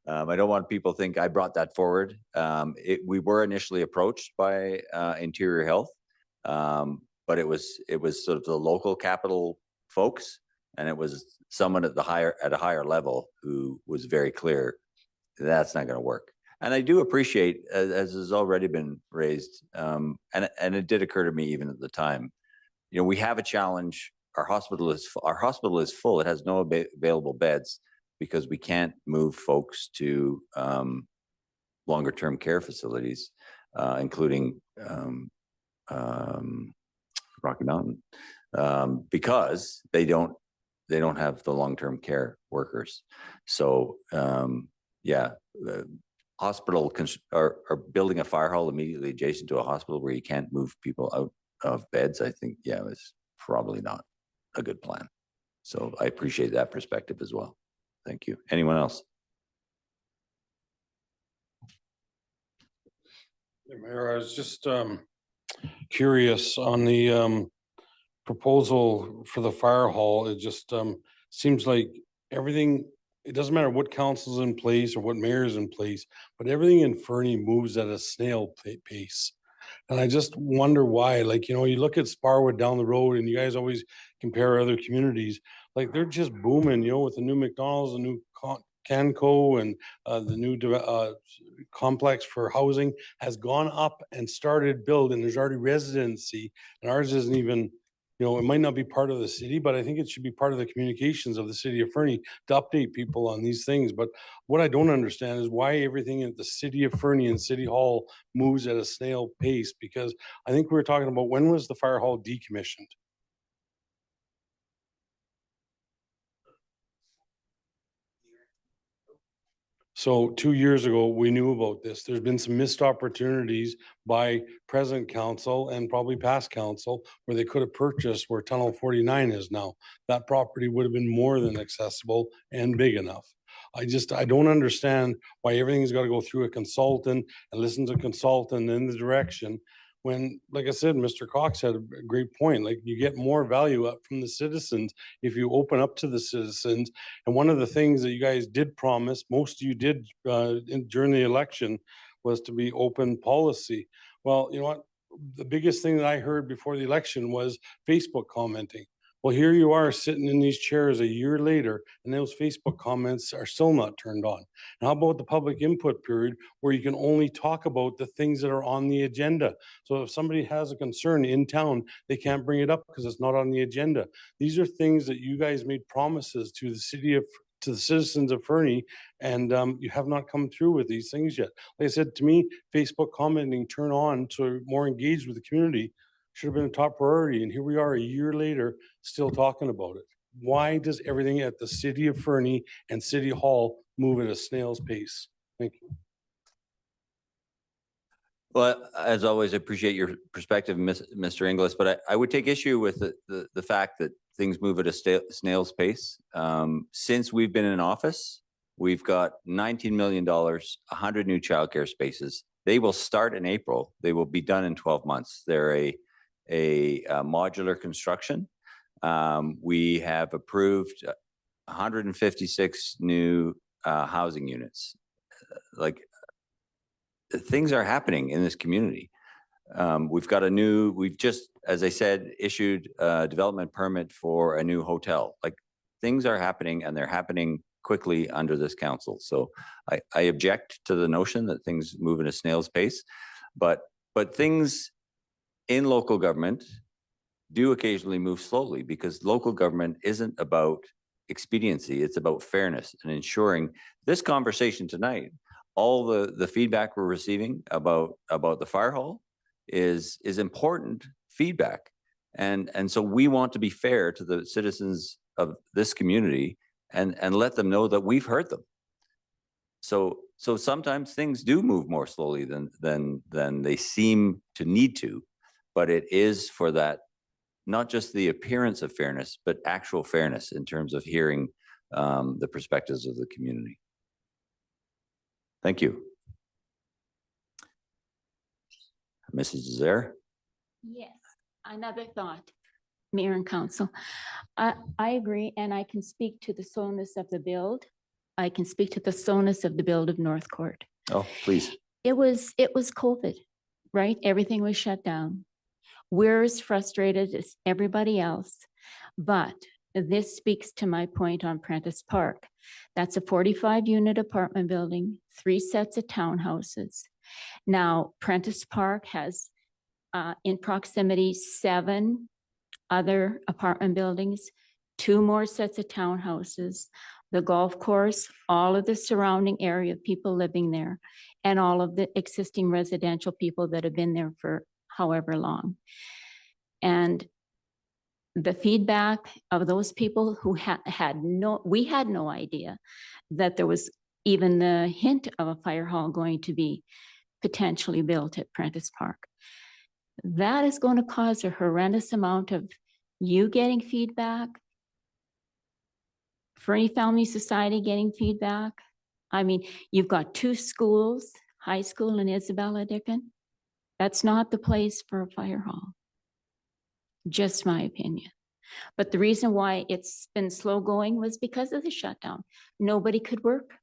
I don't want people to think I brought that forward. We were initially approached by Interior Health, but it was sort of the local capital folks, and it was someone at a higher level who was very clear that's not going to work. And I do appreciate, as has already been raised, and it did occur to me even at the time, you know, we have a challenge. Our hospital is full. It has no available beds because we can't move folks to longer term care facilities, including Rocky Mountain, because they don't have the long-term care workers. So yeah, the hospital are building a fire hall immediately adjacent to a hospital where you can't move people of beds, I think, yeah, it's probably not a good plan. So I appreciate that perspective as well. Thank you. Anyone else? Mayor, I was just curious on the proposal for the fire hall. It just seems like everything, it doesn't matter what council's in place or what mayor's in place, but everything in Fernie moves at a snail pace. And I just wonder why, like, you know, you look at Sparwood down the road and you guys always compare other communities, like they're just booming, you know, with the new McDonald's, the new Canco and the new complex for housing has gone up and started build, and there's already residency, and ours isn't even, you know, it might not be part of the city, but I think it should be part of the communications of the city of Fernie to update people on these things. But what I don't understand is why everything at the city of Fernie and City Hall moves at a snail pace, because I think we were talking about, when was the fire hall decommissioned? So 2 years ago, we knew about this. There's been some missed opportunities by present council and probably past council where they could have purchased where Tunnel 49 is now. That property would have been more than accessible and big enough. I don't understand why everything's got to go through a consultant and listen to a consultant in the direction when, like I said, Mr. Cox had a great point. Like, you get more value up from the citizens if you open up to the citizens. And one of the things that you guys did promise, most of you did during the election, was to be open policy. Well, you know what? The biggest thing that I heard before the election was Facebook commenting. Well, here you are sitting in these chairs a year later, and those Facebook comments are still not turned on. And how about the public input period where you can only talk about the things that are on the agenda? So if somebody has a concern in town, they can't bring it up because it's not on the agenda. These are things that you guys made promises to the citizens of Fernie, and you have not come through with these things yet. Like I said, to me, Facebook commenting, turn on to more engaged with the community, should have been a top priority. And here we are a year later, still talking about it. Why does everything at the city of Fernie and City Hall move at a snail's pace? Thank you. Well, as always, I appreciate your perspective, Mr. Inglis, but I would take issue with the fact that things move at a snail's pace. Since we've been in office, we've got $19 million, 100 new childcare spaces. They will start in April. They will be done in 12 months. They're a modular construction. We have approved 156 new housing units. Like, things are happening in this community. We've just, as I said, issued a development permit for a new hotel. Like, things are happening, and they're happening quickly under this council. So I object to the notion that things move at a snail's pace, but things in local government do occasionally move slowly, because local government isn't about expediency. It's about fairness and ensuring this conversation tonight, all the feedback we're receiving about the fire hall is important feedback. And so we want to be fair to the citizens of this community and let them know that we've heard them. So sometimes things do move more slowly than they seem to need to, but it is for that, not just the appearance of fairness, but actual fairness in terms of hearing the perspectives of the community. Thank you. Mrs. Zaire? Yes, another thought, Mayor and Council. I agree, and I can speak to the slowness of the build. I can speak to the slowness of the build of North Court. Oh, please. It was COVID, right? Everything was shut down. We're as frustrated as everybody else, but this speaks to my point on Prentice Park. That's a 45-unit apartment building, 3 sets of townhouses. Now, Prentice Park has in proximity 7 other apartment buildings, 2 more sets of townhouses, the golf course, all of the surrounding area of people living there, and all of the existing residential people that have been there for however long. And the feedback of those people who we had no idea that there was even the hint of a fire hall going to be potentially built at Prentice Park. that is going to cause a horrendous amount of you getting feedback, Fernie Family Society getting feedback. I mean, you've got two schools, high school and Isabella Dickin. That's not the place for a fire hall. Just my opinion. But the reason why it's been slow going was because of the shutdown. Nobody could work.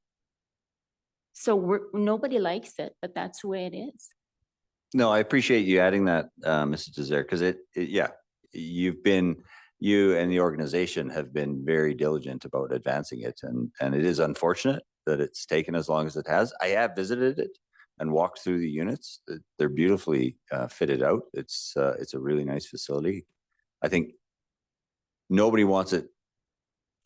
So nobody likes it, but that's the way it is. No, I appreciate you adding that, Mrs. Desir, because yeah, you and the organization have been very diligent about advancing it, and it is unfortunate that it's taken as long as it has. I have visited it and walked through the units. They're beautifully fitted out. It's a really nice facility. I think nobody wants it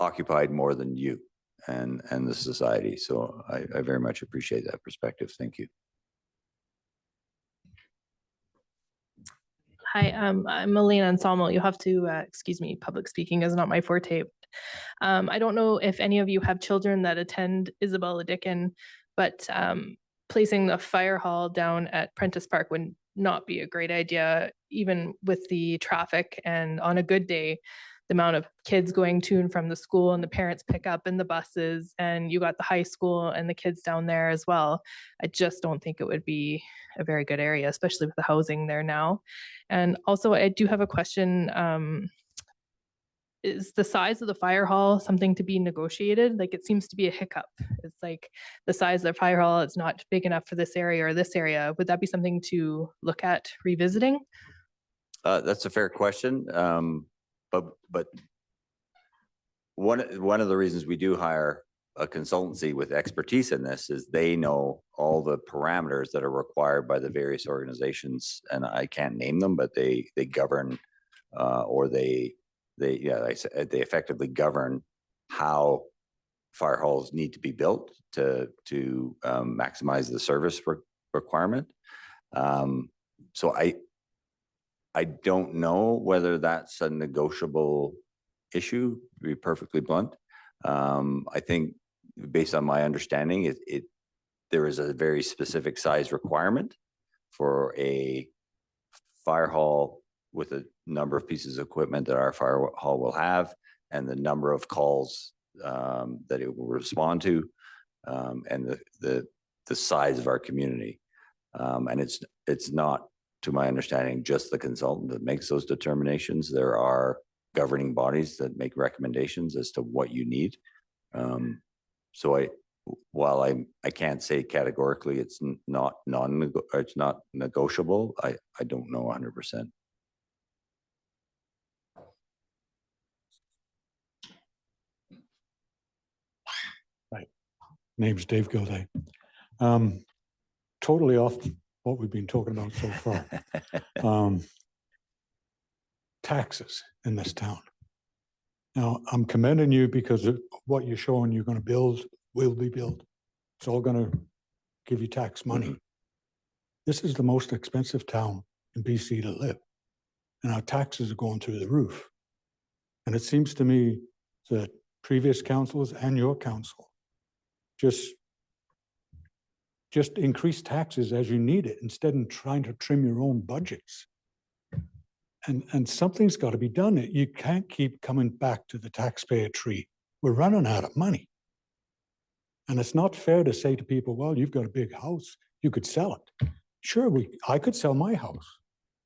occupied more than you and the society. So I very much appreciate that perspective. Thank you. Hi, I'm Melina Anselmo. You have to excuse me, public speaking is not my forte. I don't know if any of you have children that attend Isabella Dickin, but placing the fire hall down at Prentice Park would not be a great idea, even with the traffic and on a good day, the amount of kids going to and from the school and the parents pick up in the buses, and you got the high school and the kids down there as well. I just don't think it would be a very good area, especially with the housing there now. And also, I do have a question. Is the size of the fire hall something to be negotiated? Like, it seems to be a hiccup. It's like the size of the fire hall, it's not big enough for this area or this area. Would that be something to look at revisiting? That's a fair question. But one of the reasons we do hire a consultancy with expertise in this is they know all the parameters that are required by the various organizations, and I can't name them, but they govern or they effectively govern how fire halls need to be built to maximize the service requirement. So I don't know whether that's a negotiable issue, to be perfectly blunt. I think based on my understanding, there is a very specific size requirement for a fire hall with a number of pieces of equipment that our fire hall will have, and the number of calls that it will respond to, and the size of our community. And it's not, to my understanding, just the consultant that makes those determinations. There are governing bodies that make recommendations as to what you need. So while I can't say categorically it's not negotiable, I don't know 100%. Right. Name's Dave Gilday. Totally off what we've been talking about so far. Taxes in this town. Now, I'm commending you because of what you're showing you're going to build will be built. It's all going to give you tax money. This is the most expensive town in BC to live, and our taxes are going through the roof. And it seems to me that previous councils and your council just increase taxes as you need it instead of trying to trim your own budgets. And something's got to be done. You can't keep coming back to the taxpayer tree. We're running out of money. And it's not fair to say to people, well, you've got a big house, you could sell it. Sure, I could sell my house,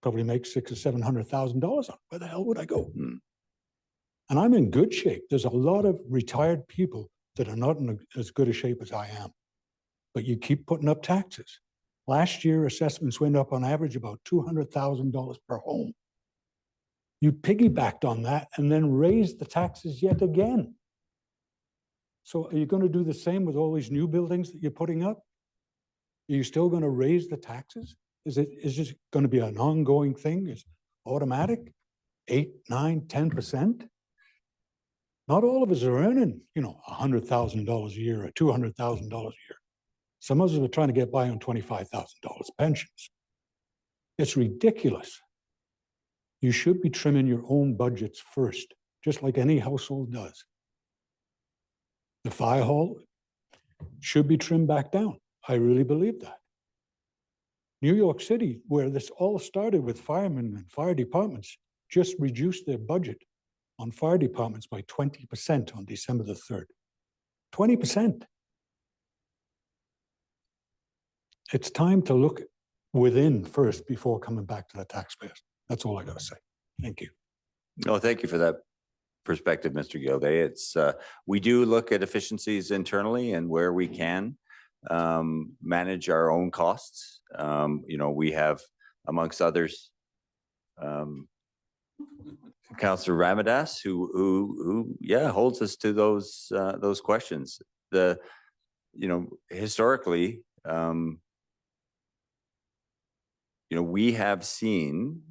probably make $600,000 or $700,000 on it. Where the hell would I go? And I'm in good shape. There's a lot of retired people that are not in as good a shape as I am. But you keep putting up taxes. Last year, assessments went up on average about $200,000 per home. You piggybacked on that and then raised the taxes yet again. So are you going to do the same with all these new buildings that you're putting up? Are you still going to raise the taxes? Is this going to be an ongoing thing? Is automatic? 8, 9, 10%? Not all of us are earning, $100,000 a year or $200,000 a year. Some of us are trying to get by on $25,000 pensions. It's ridiculous. You should be trimming your own budgets first, just like any household does. The fire hall should be trimmed back down. I really believe that. New York City, where this all started with firemen and fire departments, just reduced their budget on fire departments by 20% on December the 3rd. 20%. It's time to look within first before coming back to the taxpayers. That's all I got to say. Thank you. No, thank you for that perspective, Mr. Gilday. It's we do look at efficiencies internally and where we can manage our own costs. You know, we have, amongst others, Councillor Ramadas, who holds us to those questions. You know, historically, you know, we have seen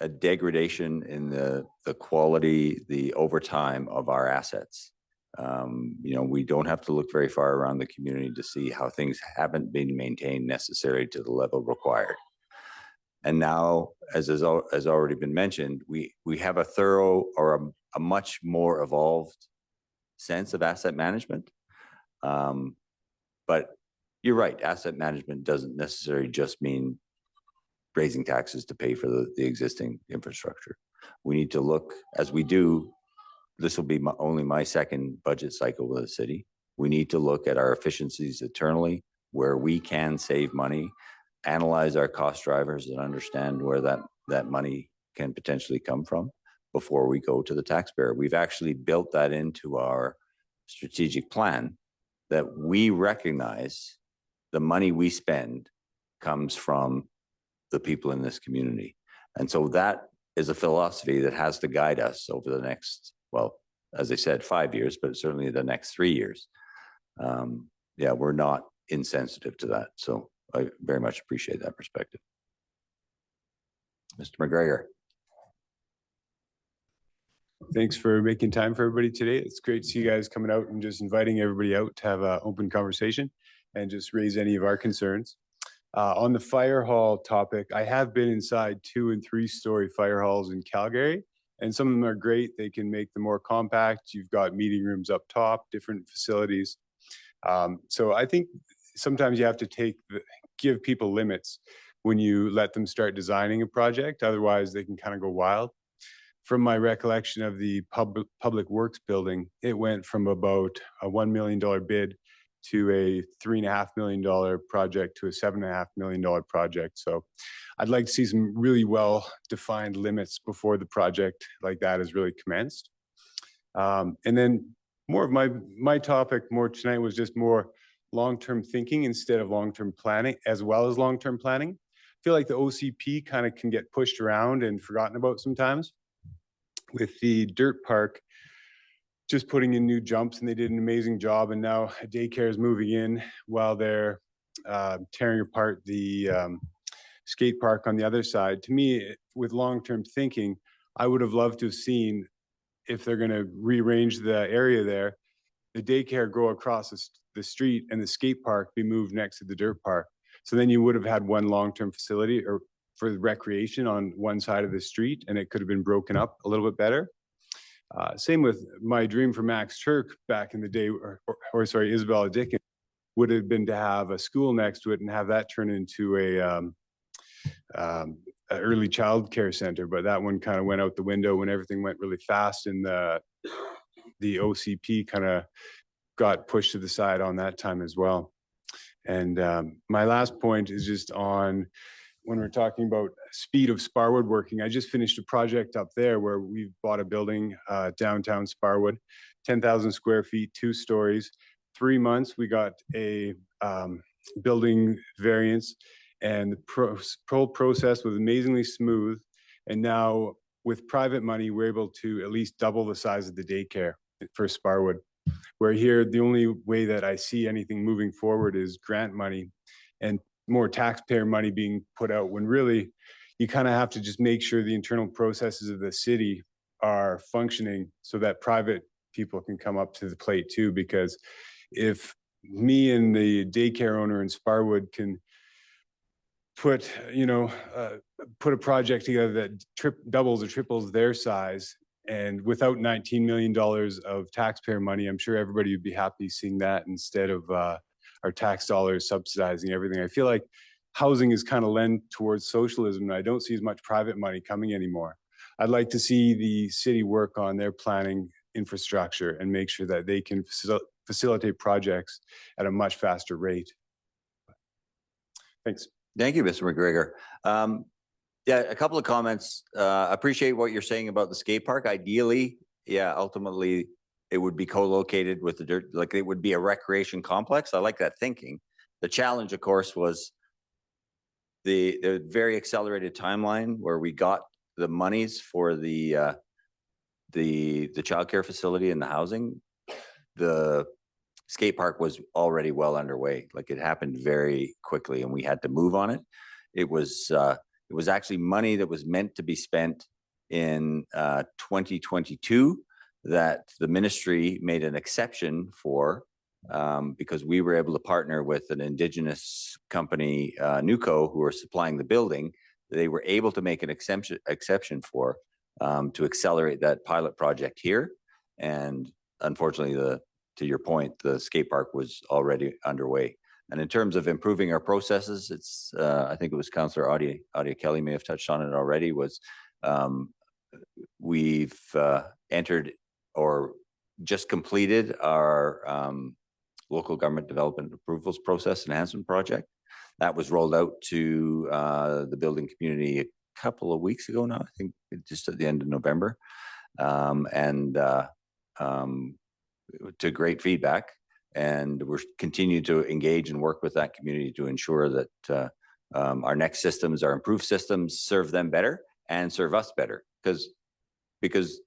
a degradation in the quality, the overtime of our assets. You know, we don't have to look very far around the community to see how things haven't been maintained necessarily to the level required. And now, as has already been mentioned, we have a thorough or a much more evolved sense of asset management. But you're right, asset management doesn't necessarily just mean raising taxes to pay for the existing infrastructure. We need to look, as we do, this will be only my second budget cycle with the city. We need to look at our efficiencies internally, where we can save money, analyze our cost drivers and understand where that money can potentially come from before we go to the taxpayer. We've actually built that into our strategic plan, that we recognize the money we spend comes from the people in this community. And so that is a philosophy that has to guide us over the next, well, as I said, 5 years, but certainly the next 3 years. Yeah, we're not insensitive to that. So I very much appreciate that perspective. Mr. McGregor. Thanks for making time for everybody today. It's great to see you guys coming out and just inviting everybody out to have an open conversation and just raise any of our concerns. On the fire hall topic, I have been inside 2- and 3-story fire halls in Calgary, and some of them are great. They can make them more compact. You've got meeting rooms up top, different facilities. So I think sometimes you have to give people limits when you let them start designing a project. Otherwise, they can kind of go wild. From my recollection of the public works building, it went from about a $1 million bid to a $3.5 million project to a $7.5 million project. So I'd like to see some really well-defined limits before the project like that is really commenced. And then more of my topic more tonight was just more long-term thinking instead of long-term planning, as well as long-term planning. I feel like the OCP kind of can get pushed around and forgotten about sometimes. With the dirt park, just putting in new jumps, and they did an amazing job. And now a daycare is moving in while they're tearing apart the skate park on the other side. To me, with long-term thinking, I would have loved to have seen, if they're going to rearrange the area there, the daycare go across the street and the skate park be moved next to the dirt park. So then you would have had one long-term facility or for recreation on one side of the street, and it could have been broken up a little bit better. Same with my dream for Max Turk back in the day, or sorry, Isabella Dickens, would have been to have a school next to it and have that turn into a early child care center. But that one kind of went out the window when everything went really fast, and the OCP kind of got pushed to the side on that time as well. And my last point is just on when we're talking about speed of Sparwood working. I just finished a project up there where we've bought a building, downtown Sparwood, 10,000 square feet, 2 stories. 3 months, we got a building variance, and the whole process was amazingly smooth. And now with private money, we're able to at least double the size of the daycare for Sparwood. Where here, the only way that I see anything moving forward is grant money and more taxpayer money being put out, when really you kind of have to just make sure the internal processes of the city are functioning so that private people can come up to the plate too. Because if me and the daycare owner in Sparwood can put a project together that doubles or triples their size, and without $19 million of taxpayer money, I'm sure everybody would be happy seeing that instead of our tax dollars subsidizing everything. I feel like housing is kind of lend towards socialism, and I don't see as much private money coming anymore. I'd like to see the city work on their planning infrastructure and make sure that they can facilitate projects at a much faster rate. Thanks. Thank you, Mr. McGregor. Yeah, a couple of comments. Appreciate what you're saying about the skate park. Ideally, yeah, ultimately it would be co-located with the dirt, like it would be a recreation complex. I like that thinking. The challenge, of course, was the very accelerated timeline where we got the monies for the childcare facility and the housing. The skate park was already well underway. Like it happened very quickly, and we had to move on it. It was actually money that was meant to be spent in 2022 that the ministry made an exception for because we were able to partner with an Indigenous company, Nuco, who are supplying the building. They were able to make an exception for to accelerate that pilot project here. And unfortunately, to your point, the skate park was already underway. And in terms of improving our processes, it's I think it was Councillor Audia Kelly may have touched on it already. Was we've entered or just completed our local government development approvals process enhancement project. That was rolled out to the building community a couple of weeks ago now. I think just at the end of November, to great feedback. And we're continuing to engage and work with that community to ensure that our next systems, our improved systems, serve them better and serve us better. Because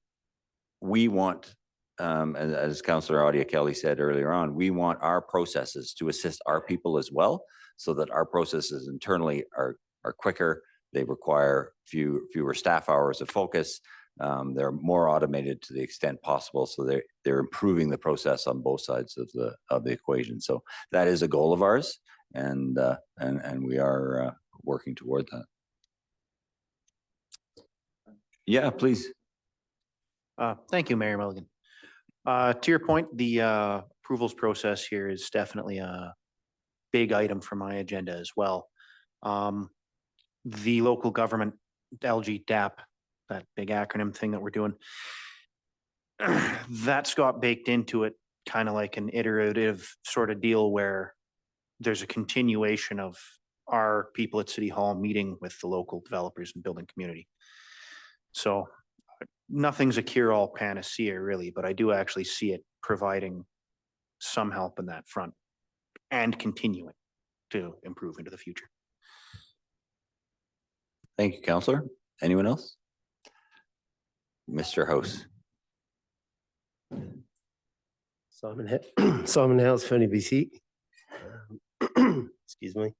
we want, as Councillor Audia Kelly said earlier on, we want our processes to assist our people as well, so that our processes internally are quicker. They require fewer staff hours of focus. They're more automated to the extent possible, so they're improving the process on both sides of the equation. So that is a goal of ours, and we are working toward that. Yeah, please. Thank you, Mayor Milligan. To your point, the approvals process here is definitely a big item for my agenda as well. The local government, LGDAP, that big acronym thing that we're doing, that's got baked into it kind of like an iterative sort of deal where there's a continuation of our people at City Hall meeting with the local developers and building community. So nothing's a cure-all panacea really, but I do actually see it providing some help in that front and continuing to improve into the future. Thank you, Councillor. Anyone else? Mr. House. Simon House, Fernie, BC. Excuse me.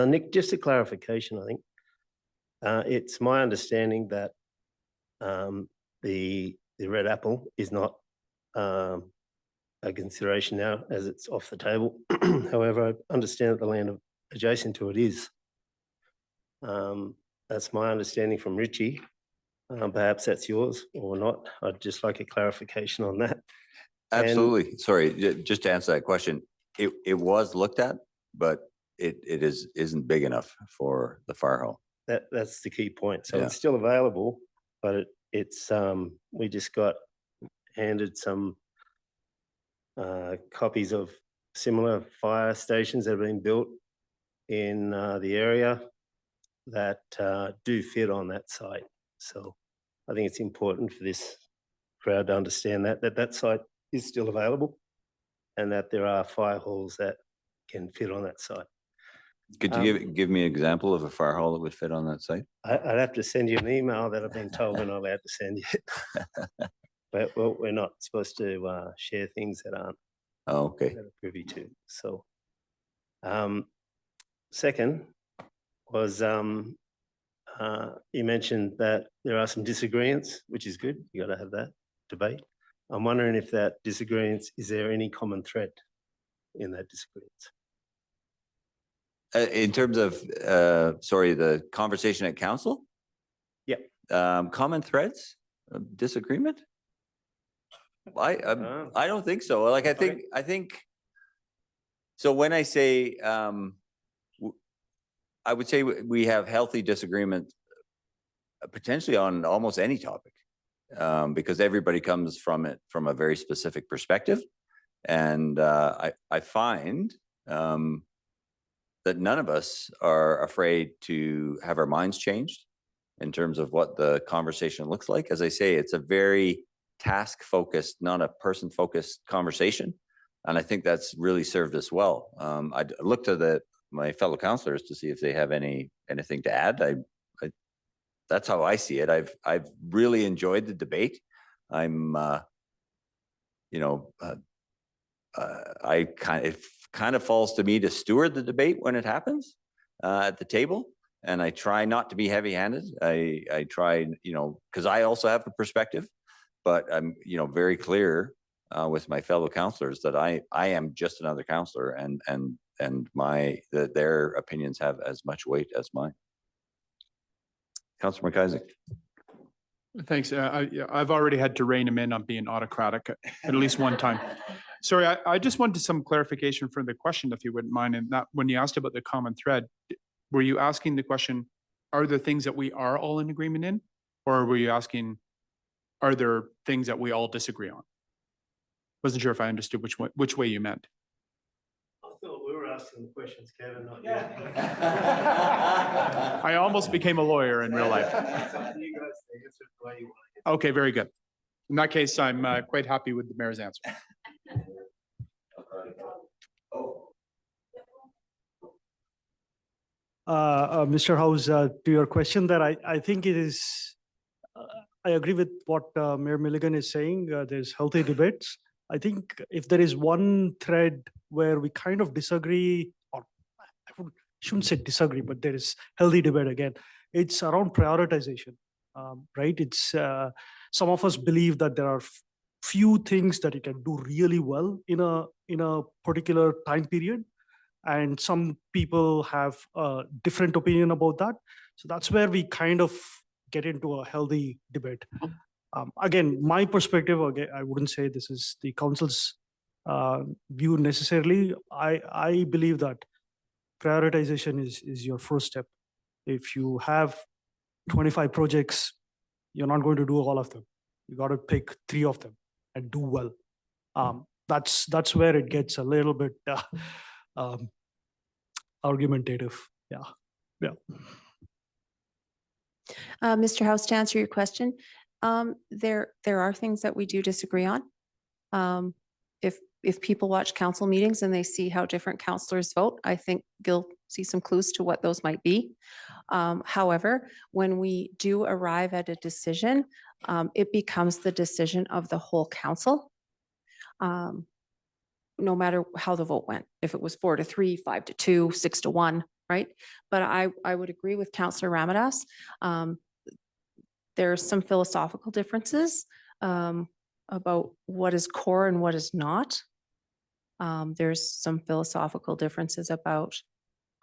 Nick, just a clarification, I think. It's my understanding that the red apple is not a consideration now as it's off the table. However, I understand that the land adjacent to it is. That's my understanding from Richie. Perhaps that's yours or not. I'd just like a clarification on that. Absolutely. Sorry, just to answer that question, it was looked at, but it isn't big enough for the fire hall. That's the key point. So Yeah. it's still available, but it's we just got handed some copies of similar fire stations that have been built in the area that do fit on that site. So I think it's important for this crowd to understand that site is still available and that there are fire halls that can fit on that site. Could you give me an example of a fire hall that would fit on that site? I'd have to send you an email that I've been told we're not allowed to send you. But we're not supposed to share things that aren't that are privy to. So second was you mentioned that there are some disagreements, which is good. You got to have that debate. I'm wondering if that disagreement, is there any common thread in that disagreement? In terms of, sorry, the conversation at council? Yeah. Common threads of disagreement? I don't think so. Like, I think, so when I say, I would say we have healthy disagreement potentially on almost any topic, because everybody comes from it from a very specific perspective. And I find that none of us are afraid to have our minds changed in terms of what the conversation looks like. As I say, it's a very task-focused, not a person-focused conversation. And I think that's really served us well. I looked to my fellow councillors to see if they have anything to add. That's how I see it. I've really enjoyed the debate. I'm, it kind of falls to me to steward the debate when it happens at the table, and I try not to be heavy-handed. I try, because I also have a perspective, but I'm, very clear with my fellow councillors that I am just another councillor, and their opinions have as much weight as mine. Councillor McIsaac. Thanks. I've already had to rein him in on being autocratic at least one time. Sorry, I just wanted some clarification for the question, if you wouldn't mind. And that when you asked about the common thread, were you asking the question, are there things that we are all in agreement in? Or were you asking, are there things that we all disagree on? Wasn't sure if I understood which way you meant. I thought we were asking the questions, Kevin, not you. I almost became a lawyer in real life. Okay, very good. In that case, I'm quite happy with the mayor's answer. Mr. House, to your question there, I think it is, I agree with what Mayor Milligan is saying. There's healthy debates. I think if there is one thread where we kind of disagree, or shouldn't say disagree, but there is healthy debate again, it's around prioritization, right? It's some of us believe that there are few things that you can do really well in a particular time period, and some people have a different opinion about that. So that's where we kind of get into a healthy debate. Again, my perspective, again, I wouldn't say this is the council's view necessarily. I believe that prioritization is your first step. If you have 25 projects, you're not going to do all of them. You got to pick 3 of them and do well. That's where it gets a little bit argumentative. Yeah. Mr. House, to answer your question, there are things that we do disagree on. If people watch council meetings and they see how different councillors vote, I think they'll see some clues to what those might be. However, when we do arrive at a decision, it becomes the decision of the whole council, no matter how the vote went. If it was 4-3, 5-2, 6-1, right? But I would agree with Councillor Ramadas. There's some philosophical differences about what is core and what is not. There's some philosophical differences about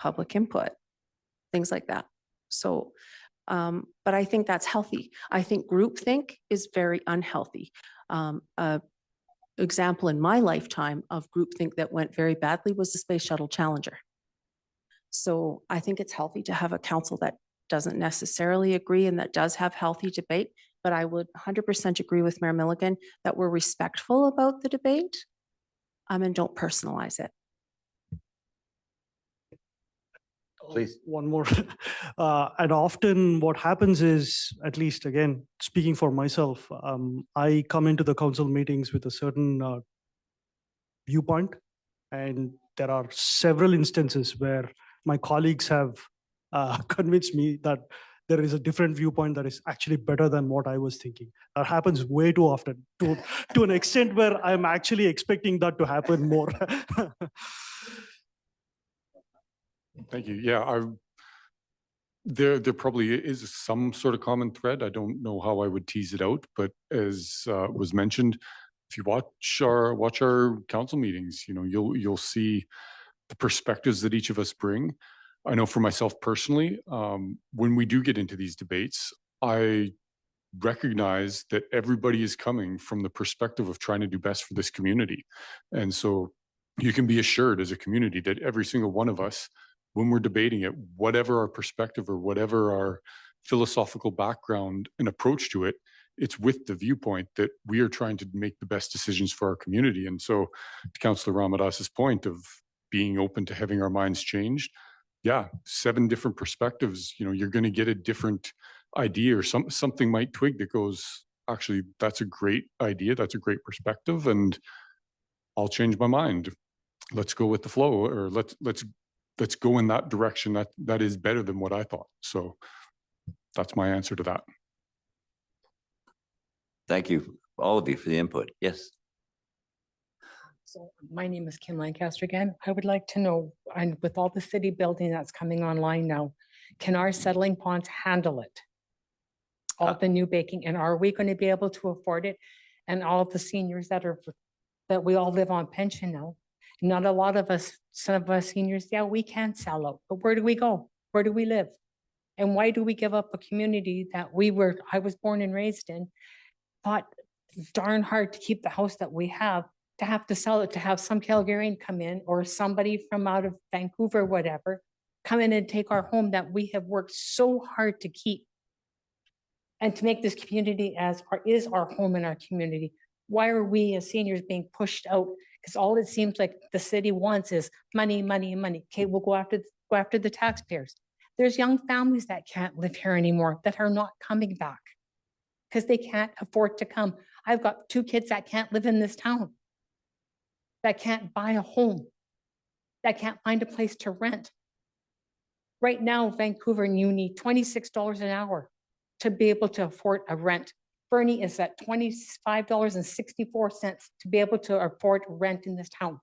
public input, things like that. So, but I think that's healthy. I think groupthink is very unhealthy. Example in my lifetime of groupthink that went very badly was the Space Shuttle Challenger. So I think it's healthy to have a council that doesn't necessarily agree and that does have healthy debate. But I would 100% agree with Mayor Milligan that we're respectful about the debate and don't personalize it. Please. One more. And often what happens is, at least again, speaking for myself, I come into the council meetings with a certain viewpoint, and there are several instances where my colleagues have convinced me that there is a different viewpoint that is actually better than what I was thinking. That happens way too often, to an extent where I'm actually expecting that to happen more. Thank you. Yeah, there probably is some sort of common thread. I don't know how I would tease it out, but as was mentioned, if you watch our council meetings, you'll see the perspectives that each of us bring. I know for myself personally, when we do get into these debates, I recognize that everybody is coming from the perspective of trying to do best for this community. And so you can be assured as a community that every single one of us when we're debating it, whatever our perspective or whatever our philosophical background and approach to it, it's with the viewpoint that we are trying to make the best decisions for our community. And so to Councillor Ramadas's point of being open to having our minds changed, yeah, 7 different perspectives, you know, you're going to get a different idea, or something might twig that goes, actually, that's a great idea. That's a great perspective. And I'll change my mind. Let's go with the flow, or let's go in that direction. That is better than what I thought. So that's my answer to that. Thank you, all of you, for the input. Yes. So my name is Kim Lancaster again. I would like to know, and with all the city building that's coming online now, can our settling ponds handle it? All the new baking, and are we going to be able to afford it? And all of the seniors that we all live on pension now, not a lot of us, some of us seniors, yeah, we can sell out, but where do we go? Where do we live? And why do we give up a community that I was born and raised in, fought darn hard to keep the house that we have to sell it, to have some Calgarian come in, or somebody from out of Vancouver, whatever, come in and take our home that we have worked so hard to keep and to make this community is our home in our community. Why are we as seniors being pushed out? Because all it seems like the city wants is money, money, and money. Okay, we'll go after the taxpayers. There's young families that can't live here anymore that are not coming back because they can't afford to come. I've got 2 kids that can't live in this town, that can't buy a home, that can't find a place to rent. Right now, Vancouver, you need $26 an hour to be able to afford a rent. Fernie is at $25.64 to be able to afford rent in this town.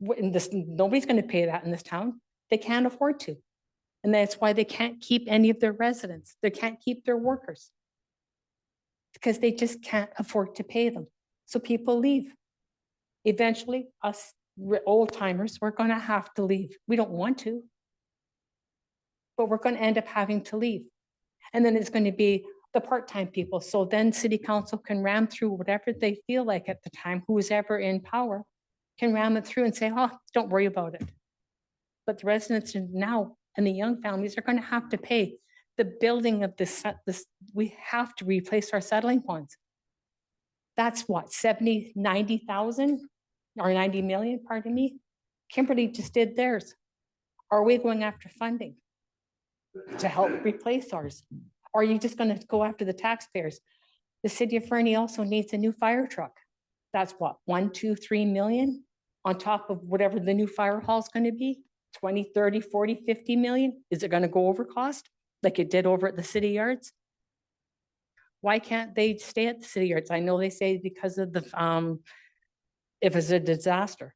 Nobody's going to pay that in this town. They can't afford to. And that's why they can't keep any of their residents. They can't keep their workers because they just can't afford to pay them. So people leave. Eventually, us old timers, we're going to have to leave. We don't want to, but we're going to end up having to leave. And then it's going to be the part-time people. So then city council can ram through whatever they feel like at the time, who is ever in power can ram it through and say, oh, don't worry about it. But the residents now and the young families are going to have to pay the building of this. We have to replace our settling ponds. That's what, 70, 90,000 or 90 million, pardon me. Kimberly just did theirs. Are we going after funding to help replace ours? Or are you just going to go after the taxpayers? The city of Fernie also needs a new fire truck. That's what, 1, 2, 3 million on top of whatever the new fire hall is going to be, 20, 30, 40, 50 million. Is it going to go over cost like it did over at the city yards? Why can't they stay at the city yards? I know they say because of the, if it's a disaster.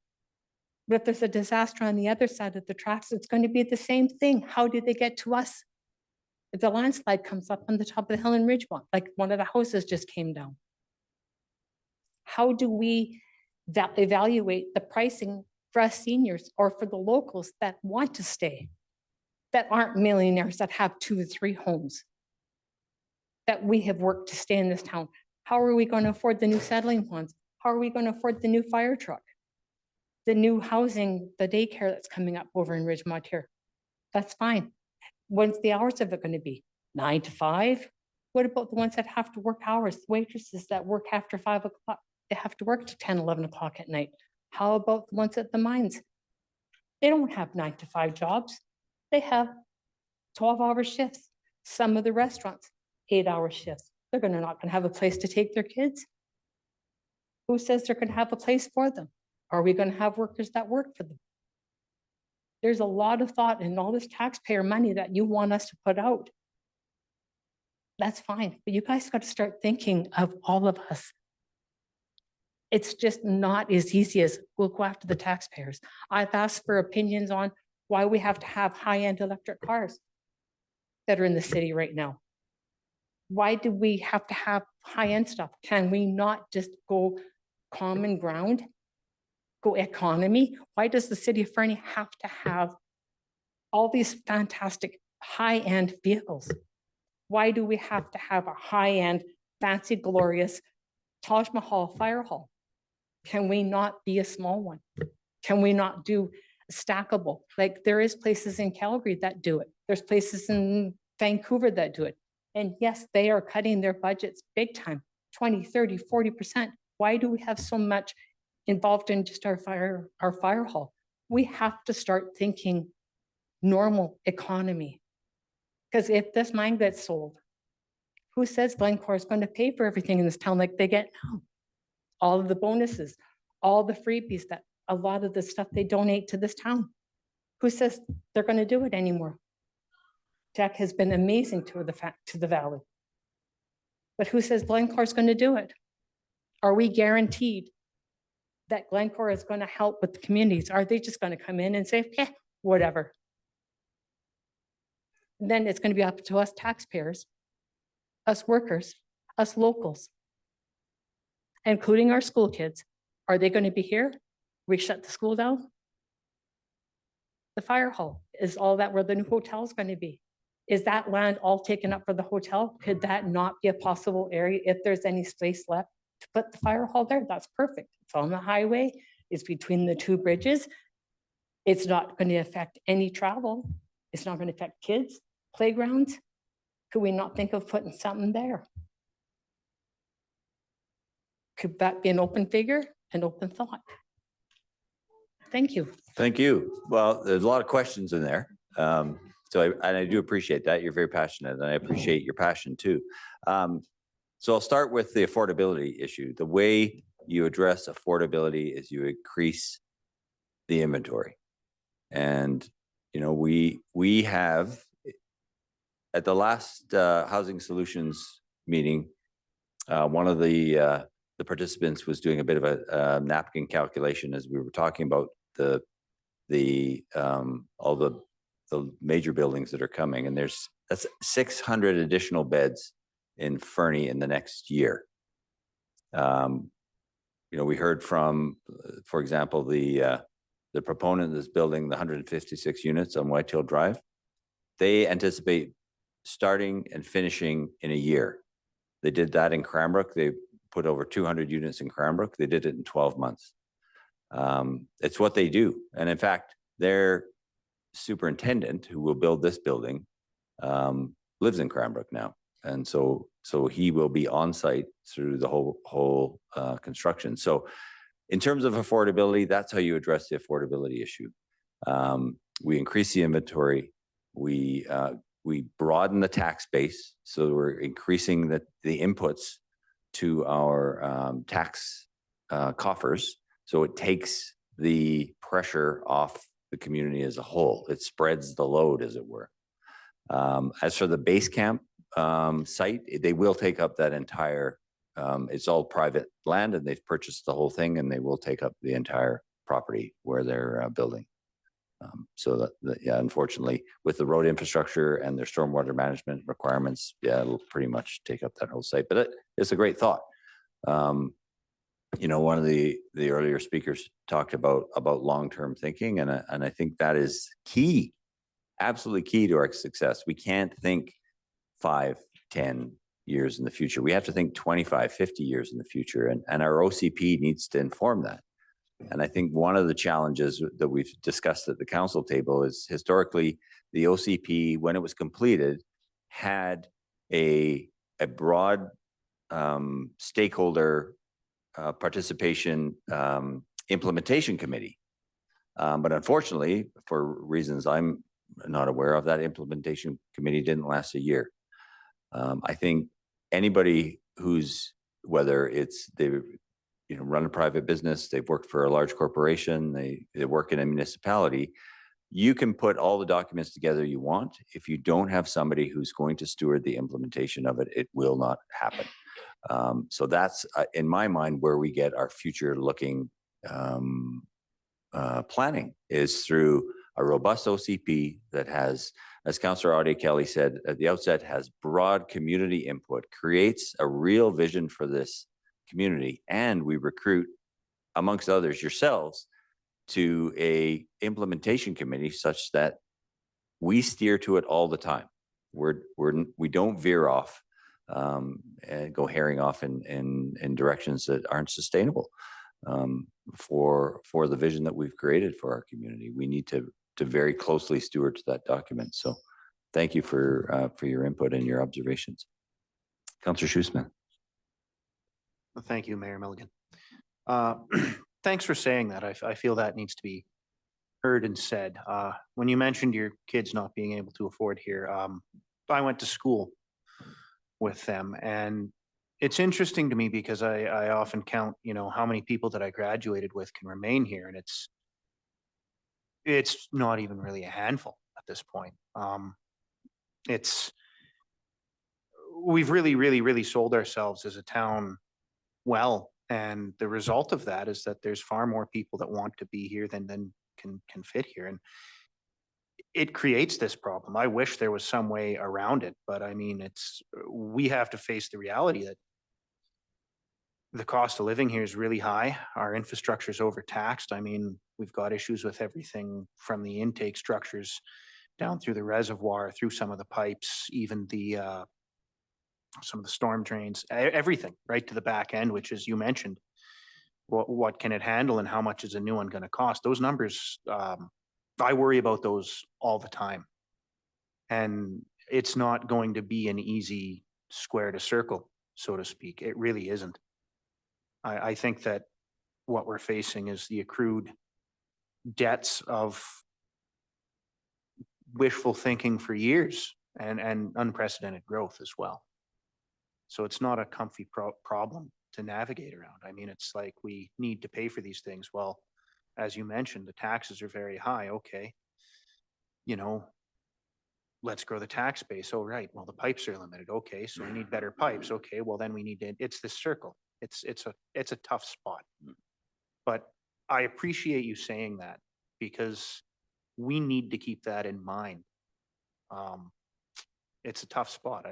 But if there's a disaster on the other side of the tracks, it's going to be the same thing. How do they get to us? If the landslide comes up on the top of the hill in Ridgemont, like one of the houses just came down. How do we evaluate the pricing for us seniors or for the locals that want to stay, that aren't millionaires, that have 2 or 3 homes, that we have worked to stay in this town? How are we going to afford the new settling ponds? How are we going to afford the new fire truck? The new housing, the daycare that's coming up over in Ridgemont here? That's fine. When's the hours of it going to be? 9 to 5? What about the ones that have to work hours? Waitresses that work after 5 o'clock, they have to work to 10, 11 o'clock at night. How about the ones at the mines? They don't have 9 to 5 jobs. They have 12-hour shifts. Some of the restaurants, 8-hour shifts. They're not going to have a place to take their kids. Who says they're going to have a place for them? Are we going to have workers that work for them? There's a lot of thought in all this taxpayer money that you want us to put out. That's fine, but you guys got to start thinking of all of us. It's just not as easy as we'll go after the taxpayers. I've asked for opinions on why we have to have high-end electric cars that are in the city right now. Why do we have to have high-end stuff? Can we not just go common ground? Go economy? Why does the city of Fernie have to have all these fantastic high-end vehicles? Why do we have to have a high-end, fancy, glorious Taj Mahal fire hall? Can we not be a small one? Can we not do stackable. Like there is places in Calgary that do it. There's places in Vancouver that do it. And yes, they are cutting their budgets big time, 20, 30, 40%. Why do we have so much involved in just our fire hall? We have to start thinking normal economy. Because if this mine gets sold, who says Glencore is going to pay for everything in this town like they get now? All of the bonuses, all the freebies, that a lot of the stuff they donate to this town. Who says they're going to do it anymore? Jack has been amazing to the valley. But who says Glencore is going to do it? Are we guaranteed that Glencore is going to help with the communities? Are they just going to come in and say, yeah, whatever? And then it's going to be up to us taxpayers, us workers, us locals, including our school kids. Are they going to be here? We shut the school down? The fire hall, is all that where the new hotel is going to be? Is that land all taken up for the hotel? Could that not be a possible area if there's any space left to put the fire hall there? That's perfect. It's on the highway. It's between the two bridges. It's not going to affect any travel. It's not going to affect kids, playgrounds. Could we not think of putting something there? Could that be an open figure, an open thought? Thank you. Thank you. Well, there's a lot of questions in there. I do appreciate that. You're very passionate, and I appreciate your passion too. So I'll start with the affordability issue. The way you address affordability is you increase the inventory. And, you know, we have, at the last Housing Solutions meeting, one of the participants was doing a bit of a napkin calculation as we were talking about all the major buildings that are coming, and that's 600 additional beds in Fernie in the next year. You know, we heard from, for example, the proponent that's building the 156 units on Whitetail Drive. They anticipate starting and finishing in a year. They did that in Cranbrook. They put over 200 units in Cranbrook. They did it in 12 months. It's what they do. And in fact, their superintendent who will build this building lives in Cranbrook now. And so he will be on site through the whole construction. So in terms of affordability, that's how you address the affordability issue. We increase the inventory. We broaden the tax base. So we're increasing the inputs to our tax coffers. So it takes the pressure off the community as a whole. It spreads the load, as it were. As for the base camp site, they will take up that entire, it's all private land, and they've purchased the whole thing, and they will take up the entire property where they're building. So yeah, unfortunately, with the road infrastructure and their stormwater management requirements, yeah, it'll pretty much take up that whole site. But it's a great thought. You know, one of the earlier speakers talked about long-term thinking, and I think that is key, absolutely key to our success. We can't think 5, 10 years in the future. We have to think 25, 50 years in the future, and our OCP needs to inform that. And I think one of the challenges that we've discussed at the council table is historically the OCP, when it was completed, had a broad stakeholder participation implementation committee. But unfortunately, for reasons I'm not aware of, that implementation committee didn't last a year. I think anybody who's, whether it's they run a private business, they've worked for a large corporation, they work in a municipality, you can put all the documents together you want. If you don't have somebody who's going to steward the implementation of it, it will not happen. So that's, in my mind, where we get our future looking planning, is through a robust OCP that has, as Councillor Audie Kelly said at the outset, has broad community input, creates a real vision for this community, and we recruit, amongst others, yourselves, to a implementation committee such that we steer to it all the time. We don't veer off and go herring off in directions that aren't sustainable. for the vision that we've created for our community. We need to very closely steward to that document. So thank you for your input and your observations. Councillor Shoesmith. Well, thank you, Mayor Milligan. Thanks for saying that. I feel that needs to be heard and said. When you mentioned your kids not being able to afford here, I went to school with them, and it's interesting to me because I often count, how many people that I graduated with can remain here, and it's not even really a handful at this point. We've really sold ourselves as a town well, and the result of that is that there's far more people that want to be here than can fit here, and it creates this problem. I wish there was some way around it, but I mean, we have to face the reality that the cost of living here is really high. Our infrastructure is overtaxed. I mean, we've got issues with everything from the intake structures down through the reservoir, through some of the pipes, even some of the storm drains, everything right to the back end, which, as you mentioned, what can it handle and how much is a new one going to cost? Those numbers, I worry about those all the time. And it's not going to be an easy square to circle, so to speak. It really isn't. I think that what we're facing is the accrued debts of wishful thinking for years and unprecedented growth as well. So it's not a comfy problem to navigate around. I mean, it's like we need to pay for these things. Well, as you mentioned, the taxes are very high. Okay. Let's grow the tax base. Oh, right. Well, the pipes are limited. Okay. So we need better pipes. Okay. Well, then we need to, it's this circle. It's a tough spot, but I appreciate you saying that because we need to keep that in mind. It's a tough spot.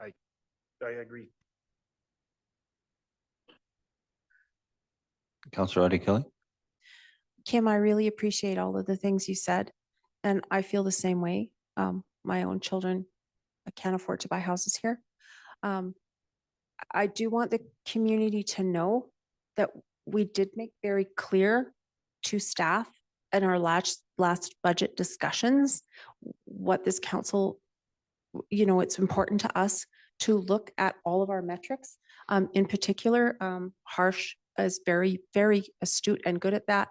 I agree. Councillor Audie Kelly. Kim, I really appreciate all of the things you said, and I feel the same way. My own children, I can't afford to buy houses here. I do want the community to know that we did make very clear to staff in our last budget discussions what this council, it's important to us to look at all of our metrics. In particular, Harsh is very, very astute and good at that.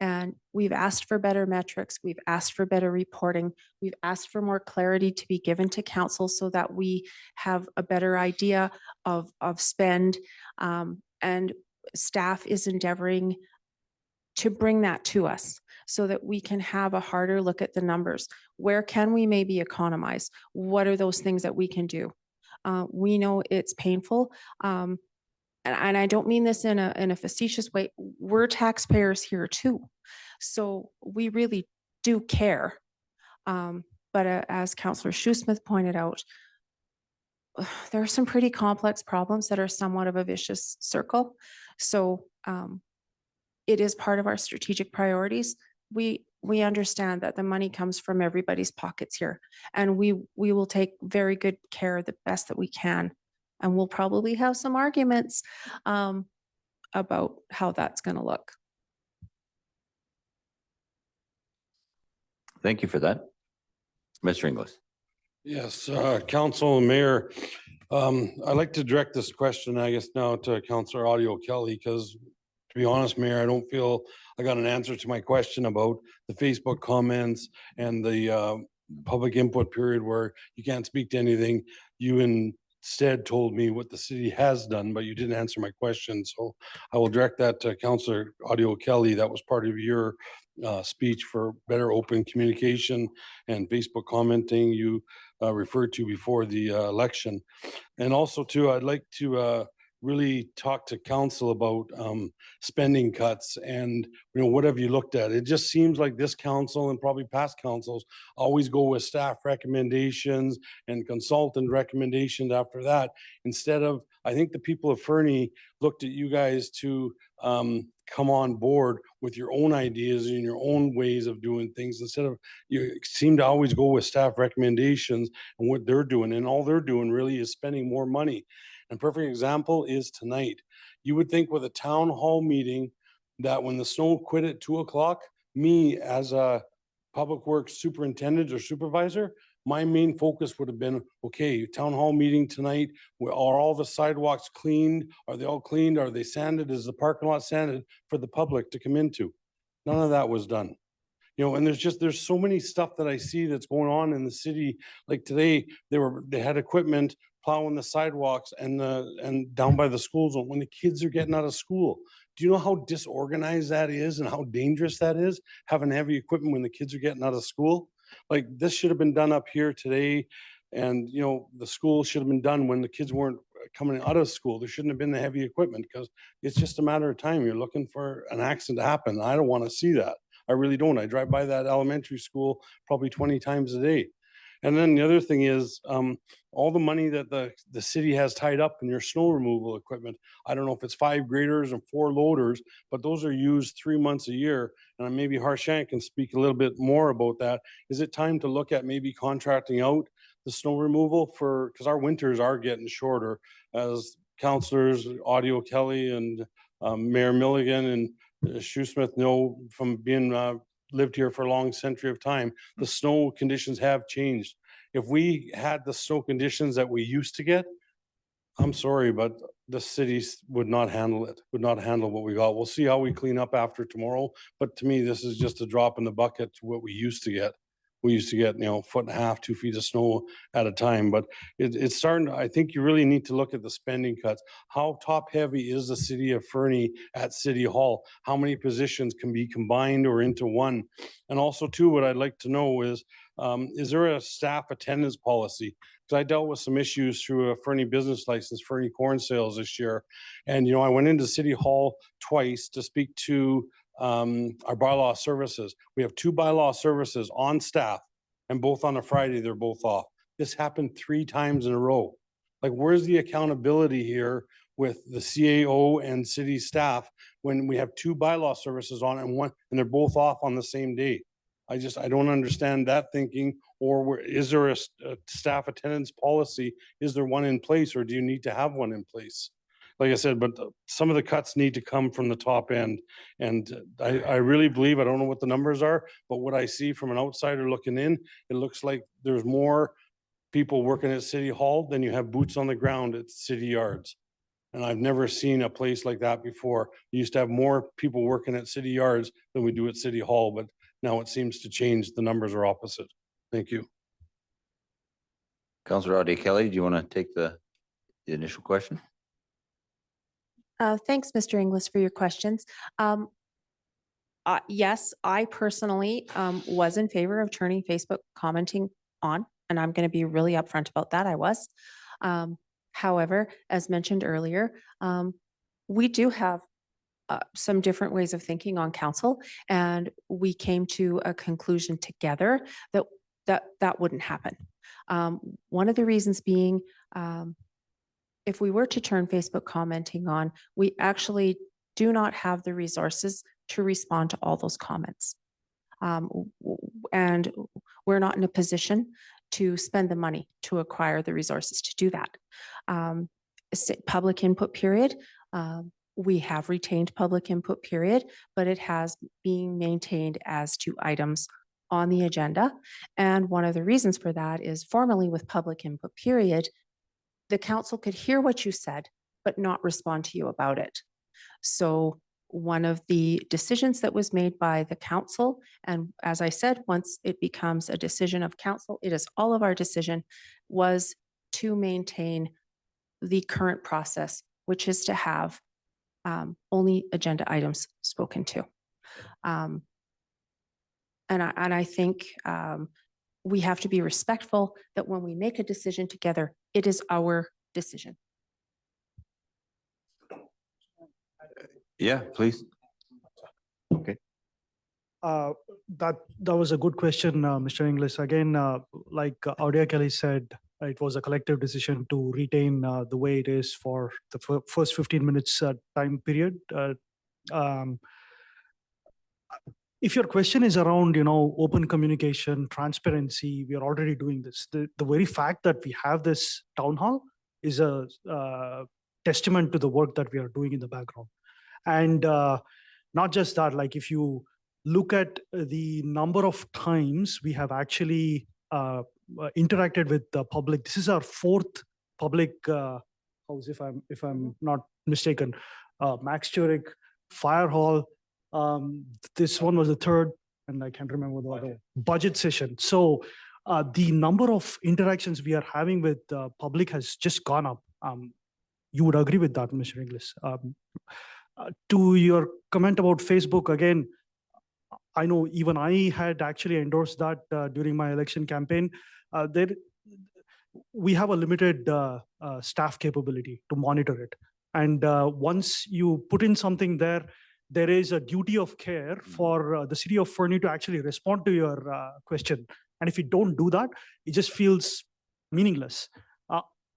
And we've asked for better metrics. We've asked for better reporting. We've asked for more clarity to be given to council so that we have a better idea of spend. And staff is endeavoring to bring that to us so that we can have a harder look at the numbers. Where can we maybe economize? What are those things that we can do? We know it's painful. And I don't mean this in a facetious way. We're taxpayers here too. So we really do care. But as Councillor Shoesmith pointed out, there are some pretty complex problems that are somewhat of a vicious circle. So it is part of our strategic priorities. We understand that the money comes from everybody's pockets here, and we will take very good care, the best that we can. And we'll probably have some arguments about how that's going to look. Thank you for that. Mr. Inglis. Yes, Council and Mayor, I'd like to direct this question, I guess, now to Councillor Audie Kelly, because to be honest, Mayor, I don't feel I got an answer to my question about the Facebook comments and the public input period where you can't speak to anything. You instead told me what the city has done, but you didn't answer my question. So I will direct that to Councillor Audie Kelly. That was part of your speech for better open communication and Facebook commenting you referred to before the election. And also too, I'd like to really talk to council about spending cuts and, what have you looked at? It just seems like this council and probably past councils always go with staff recommendations and consultant recommendations after that, instead of, I think the people of Fernie looked at you guys to come on board with your own ideas and your own ways of doing things, instead of, you seem to always go with staff recommendations and what they're doing, and all they're doing really is spending more money. And perfect example is tonight. You would think with a town hall meeting that when the snow quit at 2 o'clock, me as a public works superintendent or supervisor, my main focus would have been, okay, town hall meeting tonight, are all the sidewalks cleaned? Are they all cleaned? Are they sanded? Is the parking lot sanded for the public to come into? None of that was done. You know, and there's so many stuff that I see that's going on in the city. Like today, they had equipment plowing the sidewalks and down by the school zone when the kids are getting out of school. Do you know how disorganized that is and how dangerous that is, having heavy equipment when the kids are getting out of school? Like this should have been done up here today. And, you know, the school should have been done when the kids weren't coming out of school. There shouldn't have been the heavy equipment because it's just a matter of time. You're looking for an accident to happen. I don't want to see that. I really don't. I drive by that elementary school probably 20 times a day. And then the other thing is all the money that the city has tied up in your snow removal equipment. I don't know if it's 5 graders and 4 loaders, but those are used 3 months a year. And maybe Harshank can speak a little bit more about that. Is it time to look at maybe contracting out the snow removal because our winters are getting shorter, as councillors Audio Kelly and Mayor Milligan and Shoesmith know from being lived here for a long century of time, the snow conditions have changed. If we had the snow conditions that we used to get, I'm sorry, but the cities would not handle it, would not handle what we got. We'll see how we clean up after tomorrow. But to me, this is just a drop in the bucket to what we used to get. We used to get, 1.5 to 2 feet of snow at a time, but it's starting. I think you really need to look at the spending cuts. How top heavy is the city of Fernie at City Hall? How many positions can be combined or into one? And also too, what I'd like to know is there a staff attendance policy? Because I dealt with some issues through a Fernie business license, Fernie corn sales this year. And, I went into City Hall twice to speak to our bylaw services. We have 2 bylaw services on staff, and both on a Friday, they're both off. This happened 3 times in a row. Like, where's the accountability here with the CAO and city staff when we have 2 bylaw services on and they're both off on the same day? I don't understand that thinking. Or is there a staff attendance policy? Is there one in place, or do you need to have one in place? Like I said, but some of the cuts need to come from the top end. And I really believe, I don't know what the numbers are, but what I see from an outsider looking in, it looks like there's more people working at City Hall than you have boots on the ground at city yards. And I've never seen a place like that before. We used to have more people working at city yards than we do at City Hall, but now it seems to change. The numbers are opposite. Thank you. Councillor Audio Kelly, do you want to take the initial question? Thanks, Mr. Inglis, for your questions. Yes, I personally was in favor of turning Facebook commenting on, and I'm going to be really upfront about that. I was. However, as mentioned earlier, we do have some different ways of thinking on council, and we came to a conclusion together that wouldn't happen. One of the reasons being, if we were to turn Facebook commenting on, we actually do not have the resources to respond to all those comments. And we're not in a position to spend the money to acquire the resources to do that. Public input period, we have retained public input period, but it has been maintained as to items on the agenda. And one of the reasons for that is formally with public input period, the council could hear what you said, but not respond to you about it. So one of the decisions that was made by the council, and as I said, once it becomes a decision of council, it is all of our decision, was to maintain the current process, which is to have only agenda items spoken to. And I think we have to be respectful that when we make a decision together, it is our decision. Yeah, please. Okay. That was a good question, Mr. Inglis. Again, like Audio Kelly said, it was a collective decision to retain the way it is for the first 15 minutes time period. If your question is around, open communication, transparency, we are already doing this. The very fact that we have this town hall is a testament to the work that we are doing in the background. And not just that, like if you look at the number of times we have actually interacted with the public, this is our fourth public house, if I'm not mistaken. Max Turek, Fire Hall. This one was the third, and I can't remember the other budget session. So the number of interactions we are having with the public has just gone up. You would agree with that, Mr. Inglis. To your comment about Facebook, again, I know even I had actually endorsed that during my election campaign. We have a limited staff capability to monitor it. And once you put in something there, there is a duty of care for the city of Fernie to actually respond to your question. And if you don't do that, it just feels meaningless.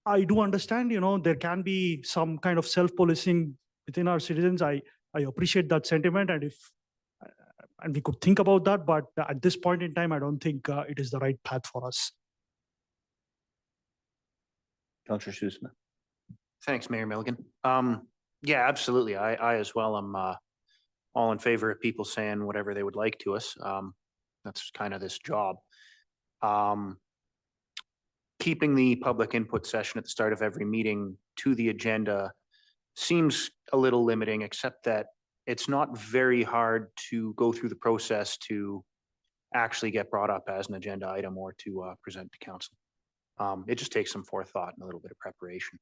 I do understand, there can be some kind of self-policing within our citizens. I appreciate that sentiment, and we could think about that, but at this point in time, I don't think it is the right path for us. Councillor Schussman. Thanks, Mayor Milligan. Yeah, absolutely. I as well am all in favor of people saying whatever they would like to us. That's kind of this job. Keeping the public input session at the start of every meeting to the agenda seems a little limiting, except that it's not very hard to go through the process to actually get brought up as an agenda item or to present to council. It just takes some forethought and a little bit of preparation.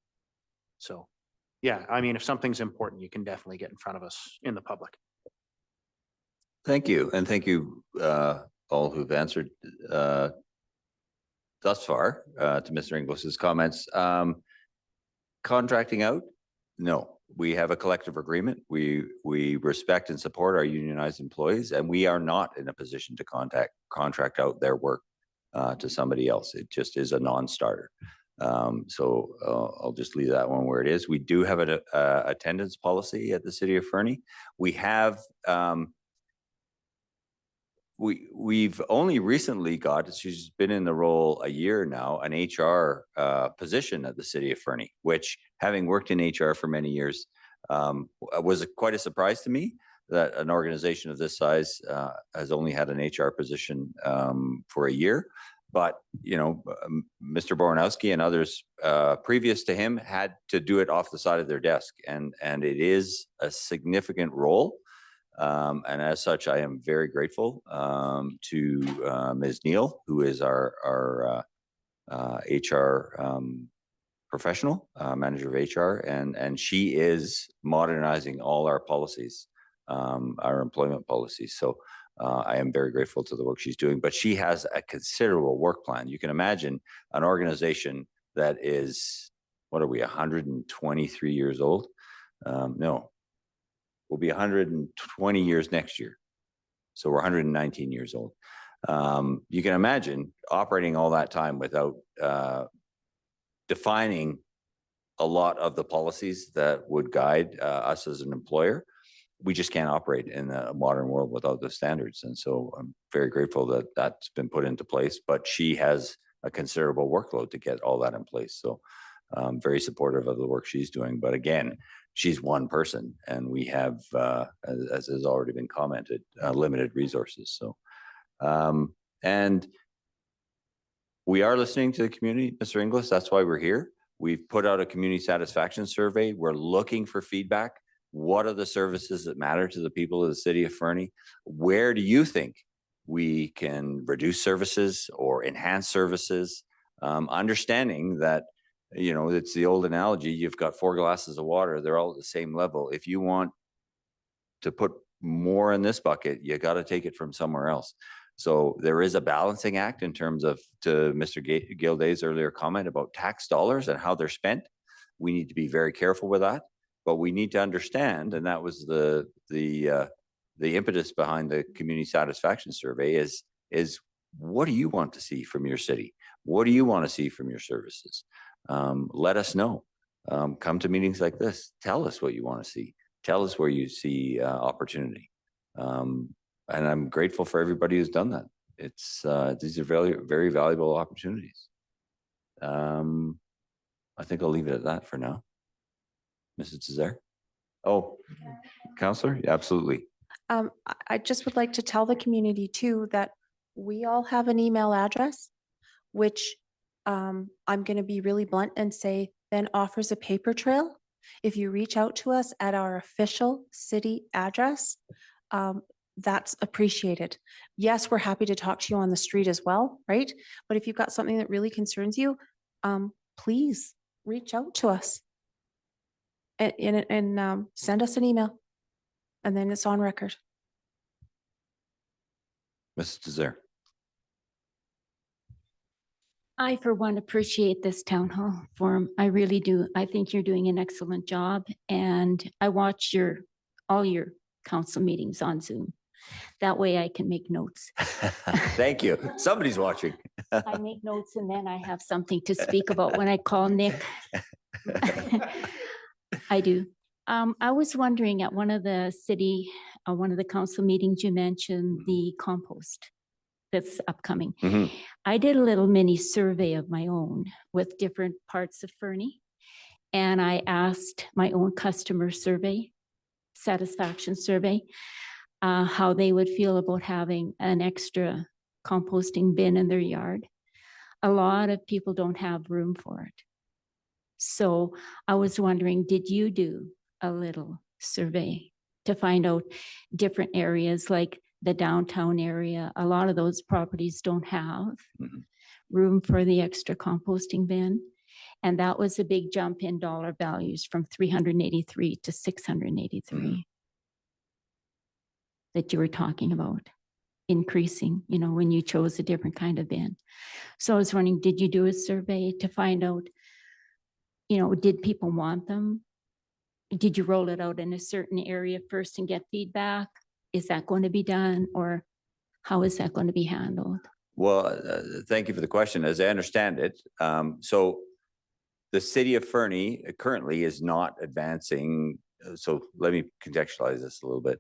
So, yeah, I mean, if something's important, you can definitely get in front of us in the public. Thank you. And thank you all who've answered thus far to Mr. Inglis's comments. Contracting out? No, we have a collective agreement. We respect and support our unionized employees, and we are not in a position to contract out their work to somebody else. It just is a non-starter. So I'll just leave that one where it is. We do have an attendance policy at the city of Fernie. We have we've only recently got, she's been in the role a year now, an HR position at the city of Fernie, which, having worked in HR for many years, was quite a surprise to me that an organization of this size has only had an HR position for a year. But, Mr. Boranowski and others previous to him had to do it off the side of their desk. And it is a significant role. And as such, I am very grateful to Ms. Neal, who is our HR professional, manager of HR, and she is modernizing all our policies, our employment policies. So I am very grateful to the work she's doing, but she has a considerable work plan. You can imagine an organization that is, what are we, 123 years old? No, we'll be 120 years next year. So we're 119 years old. You can imagine operating all that time without defining a lot of the policies that would guide us as an employer. We just can't operate in a modern world without those standards. And so I'm very grateful that that's been put into place, but she has a considerable workload to get all that in place. So I'm very supportive of the work she's doing. But again, she's one person, and we have, as has already been commented, limited resources. So, and we are listening to the community, Mr. Inglis. That's why we're here. We've put out a community satisfaction survey. We're looking for feedback. What are the services that matter to the people of the city of Fernie? Where do you think we can reduce services or enhance services? Understanding that, it's the old analogy, you've got 4 glasses of water, they're all at the same level. If you want to put more in this bucket, you got to take it from somewhere else. So there is a balancing act in terms of, to Mr. Gilday's earlier comment about tax dollars and how they're spent. We need to be very careful with that, but we need to understand, and that was the impetus behind the community satisfaction survey is what do you want to see from your city? What do you want to see from your services? Let us know. Come to meetings like this. Tell us what you want to see. Tell us where you see opportunity. And I'm grateful for everybody who's done that. These are very, very valuable opportunities. I think I'll leave it at that for now. Mrs. Cesare? Oh, Councillor? Yeah, absolutely. I just would like to tell the community too that we all have an email address, which I'm going to be really blunt and say then offers a paper trail. If you reach out to us at our official city address, that's appreciated. Yes, we're happy to talk to you on the street as well, right? But if you've got something that really concerns you, please reach out to us and send us an email, and then it's on record. Mrs. Desir. I, for one, appreciate this town hall forum. I really do. I think you're doing an excellent job, and I watch all your council meetings on Zoom. That way I can make notes. Thank you. Somebody's watching. I make notes and then I have something to speak about when I call Nick. I do. I was wondering at one of the council meetings, you mentioned the compost that's upcoming. Mhm. I did a little mini survey of my own with different parts of Fernie. And I asked my own customer survey, satisfaction survey, how they would feel about having an extra composting bin in their yard. A lot of people don't have room for it. So I was wondering, did you do a little survey to find out different areas like the downtown area? A lot of those properties don't have room for the extra composting bin. And that was a big jump in dollar values from 383 to 683 that you were talking about increasing, when you chose a different kind of bin. So I was wondering, did you do a survey to find out, did people want them? Did you roll it out in a certain area first and get feedback? Is that going to be done, or how is that going to be handled? Well, thank you for the question. As I understand it, so the city of Fernie currently is not advancing. So let me contextualize this a little bit.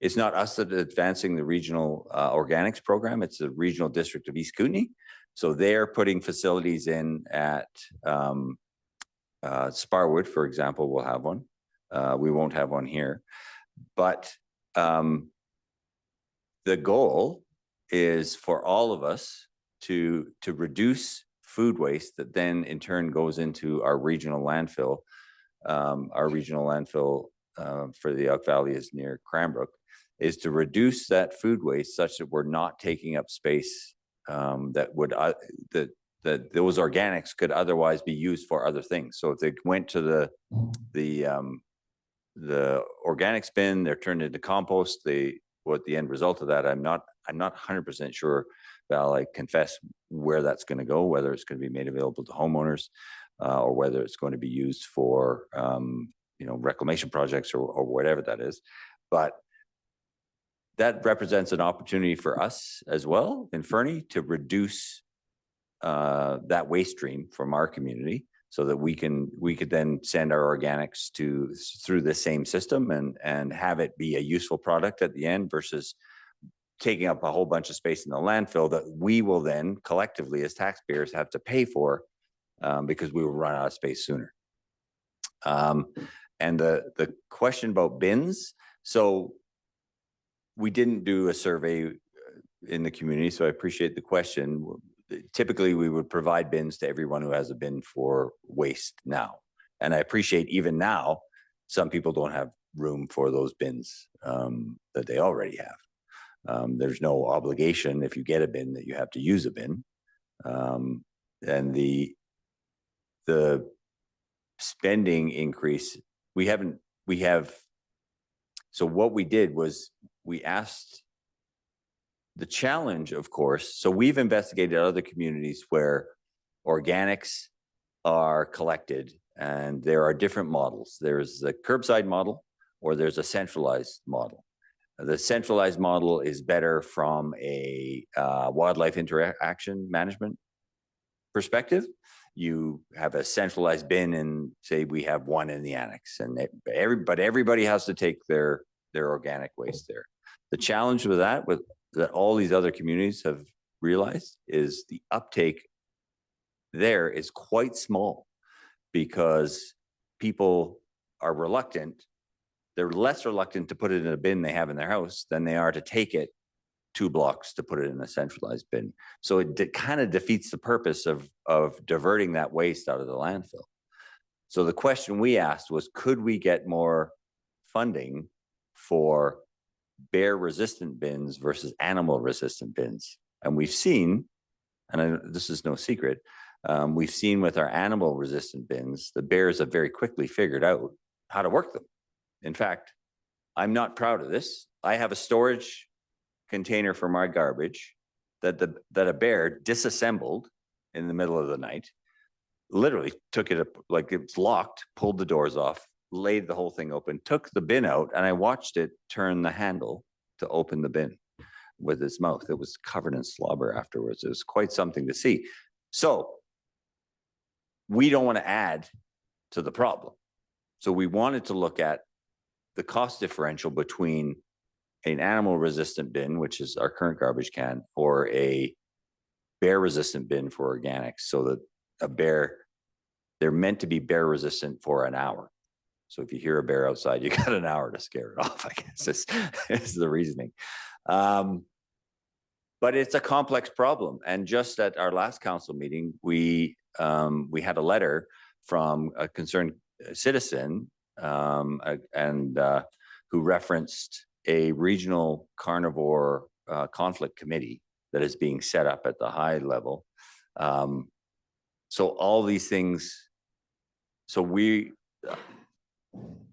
It's not us that is advancing the regional organics program. It's the regional district of East Kootenay. So they're putting facilities in at Sparwood, for example, will have one. We won't have one here. But the goal is for all of us to reduce food waste that then in turn goes into our regional landfill. Our regional landfill for the Elk Valley is near Cranbrook, is to reduce that food waste such that we're not taking up space that would that those organics could otherwise be used for other things. So if they went to the organics bin, they're turned into compost. What the end result of that, I'm not 100% sure. Val, I confess where that's going to go, whether it's going to be made available to homeowners or whether it's going to be used for reclamation projects or whatever that is. But that represents an opportunity for us as well in Fernie to reduce that waste stream from our community, so that we could then send our organics through the same system and have it be a useful product at the end versus taking up a whole bunch of space in the landfill that we will then collectively as taxpayers have to pay for because we will run out of space sooner. And the question about bins, so we didn't do a survey in the community, so I appreciate the question. Typically, we would provide bins to everyone who has a bin for waste now. And I appreciate even now, some people don't have room for those bins that they already have. There's no obligation if you get a bin that you have to use a bin. And the spending increase, so what we did was we asked the challenge, of course. So we've investigated other communities where organics are collected, and there are different models. There's the curbside model, or there's a centralized model. The centralized model is better from a wildlife interaction management perspective. You have a centralized bin, and say we have one in the annex, and everybody has to take their organic waste there. The challenge with that all these other communities have realized is the uptake there is quite small because people are reluctant they're less reluctant to put it in a bin they have in their house than they are to take it 2 blocks to put it in a centralized bin. So it kind of defeats the purpose of diverting that waste out of the landfill. So the question we asked was, could we get more funding for bear resistant bins versus animal resistant bins? And we've seen, and this is no secret, we've seen with our animal resistant bins, the bears have very quickly figured out how to work them. In fact, I'm not proud of this. I have a storage container for my garbage that a bear disassembled in the middle of the night, literally took it up like it's locked, pulled the doors off, laid the whole thing open, took the bin out, and I watched it turn the handle to open the bin with its mouth. It was covered in slobber afterwards. It was quite something to see. So we don't want to add to the problem. So we wanted to look at the cost differential between an animal resistant bin, which is our current garbage can, or a bear resistant bin for organics, so that a bear, they're meant to be bear resistant for an hour. So if you hear a bear outside, you got an hour to scare it off, I guess is the reasoning. But it's a complex problem. And just at our last council meeting, we had a letter from a concerned citizen who referenced a regional carnivore conflict committee that is being set up at the high level. So all these things,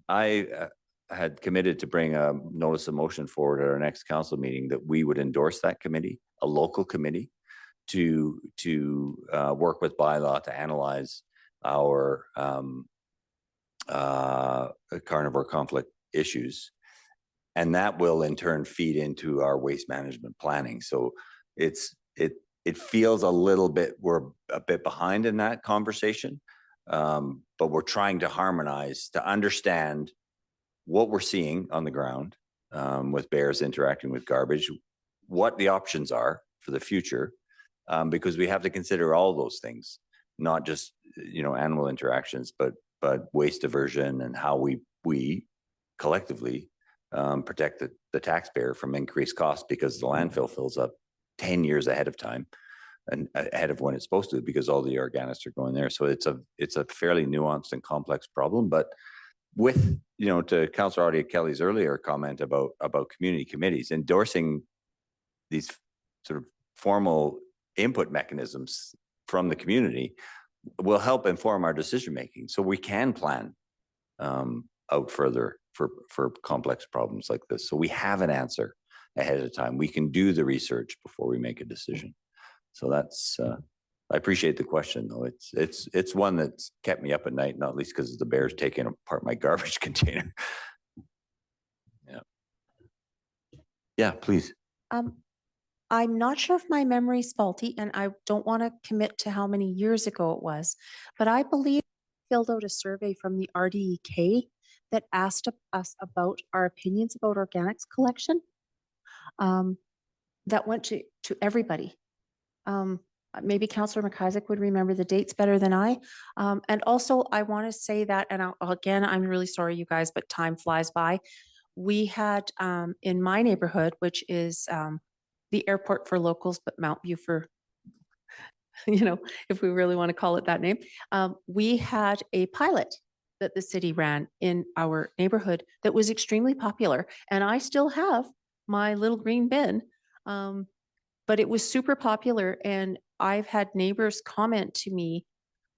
I had committed to bring a notice of motion forward at our next council meeting that we would endorse that committee, a local committee, to work with bylaw to analyze our carnivore conflict issues. And that will in turn feed into our waste management planning. So it feels a little bit, we're a bit behind in that conversation, but we're trying to harmonize to understand what we're seeing on the ground with bears interacting with garbage, what the options are for the future, because we have to consider all those things, not just animal interactions, but waste diversion and how we collectively protect the taxpayer from increased costs, because the landfill fills up 10 years ahead of time and ahead of when it's supposed to, because all the organics are going there. So it's a fairly nuanced and complex problem. But with, to Councillor Audia Kelly's earlier comment about community committees, endorsing these sort of formal input mechanisms from the community will help inform our decision making, so we can plan out further for complex problems like this. So we have an answer ahead of time. We can do the research before we make a decision. So that's I appreciate the question, though. It's one that's kept me up at night, not least because the bears taking apart my garbage container. Yeah, please. I'm not sure if my memory's faulty, and I don't want to commit to how many years ago it was, but I believe I filled out a survey from the RDEK that asked us about our opinions about organics collection. That went to everybody. Maybe Councillor McIsaac would remember the dates better than I. And also I want to say that, and again, I'm really sorry, you guys, but time flies by. We had in my neighborhood, which is the airport for locals, but Mount View for, if we really want to call it that name, we had a pilot that the city ran in our neighborhood that was extremely popular. And I still have my little green bin, but it was super popular. And I've had neighbors comment to me,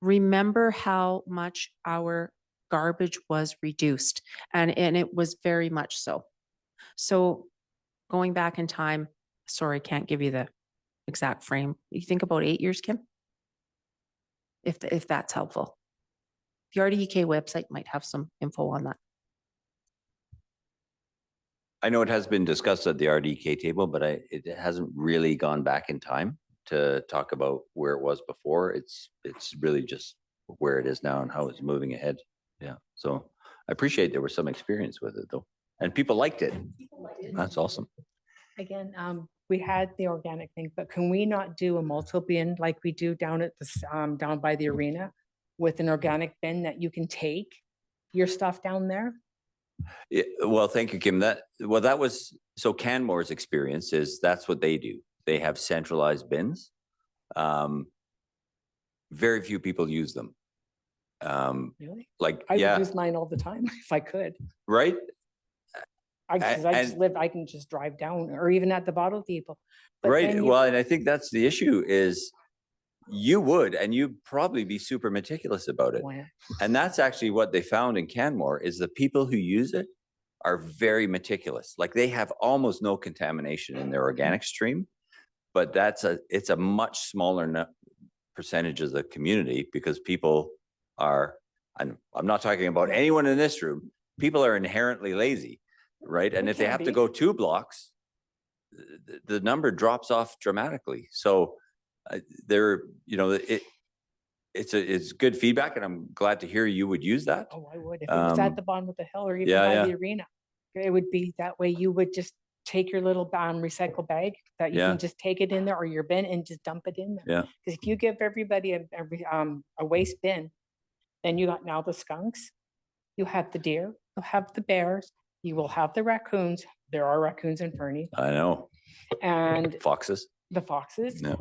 remember how much our garbage was reduced. And it was very much so. So going back in time, sorry, can't give you the exact frame. You think about 8 years, Kim? If that's helpful. The RDEK website might have some info on that. I know it has been discussed at the RDK table, but it hasn't really gone back in time to talk about where it was before. It's really just where it is now and how it's moving ahead. Yeah. So I appreciate there was some experience with it though, and people liked it. That's awesome. Again, we had the organic thing, but can we not do a multi-bin like we do down at the down by the arena with an organic bin that you can take your stuff down there? Yeah, well, thank you, Kim. That was, so Canmore's experience is that's what they do. They have centralized bins. Very few people use them. Really? Like, I would yeah, use mine all the time if I could. right? I just And- live, I can just drive down or even at the bottle depot. But Right. then you- Well, and I think that's the issue is you would, and you'd probably be super meticulous about it. Wow. And that's actually what they found in Canmore is the people who use it are very meticulous. Like they have almost no contamination in their organic stream, but it's a much smaller percentage of the community because people are, and I'm not talking about anyone in this room, people are inherently lazy, right? And They if they can have to be. go 2 blocks, the number drops off dramatically. So it's good feedback, and I'm glad to hear you would use that. Oh, I would. If it was at the bottom of the hill or even by the arena, it would be that way. You would just take your little recycle bag that you Yeah. can just take it in there or your bin and just dump it in there. Yeah. Because if you give everybody a waste bin, then you got now the skunks, you have the deer, you'll have the bears, you will have the raccoons. There are raccoons in Fernie. I know. And Foxes. the foxes, No.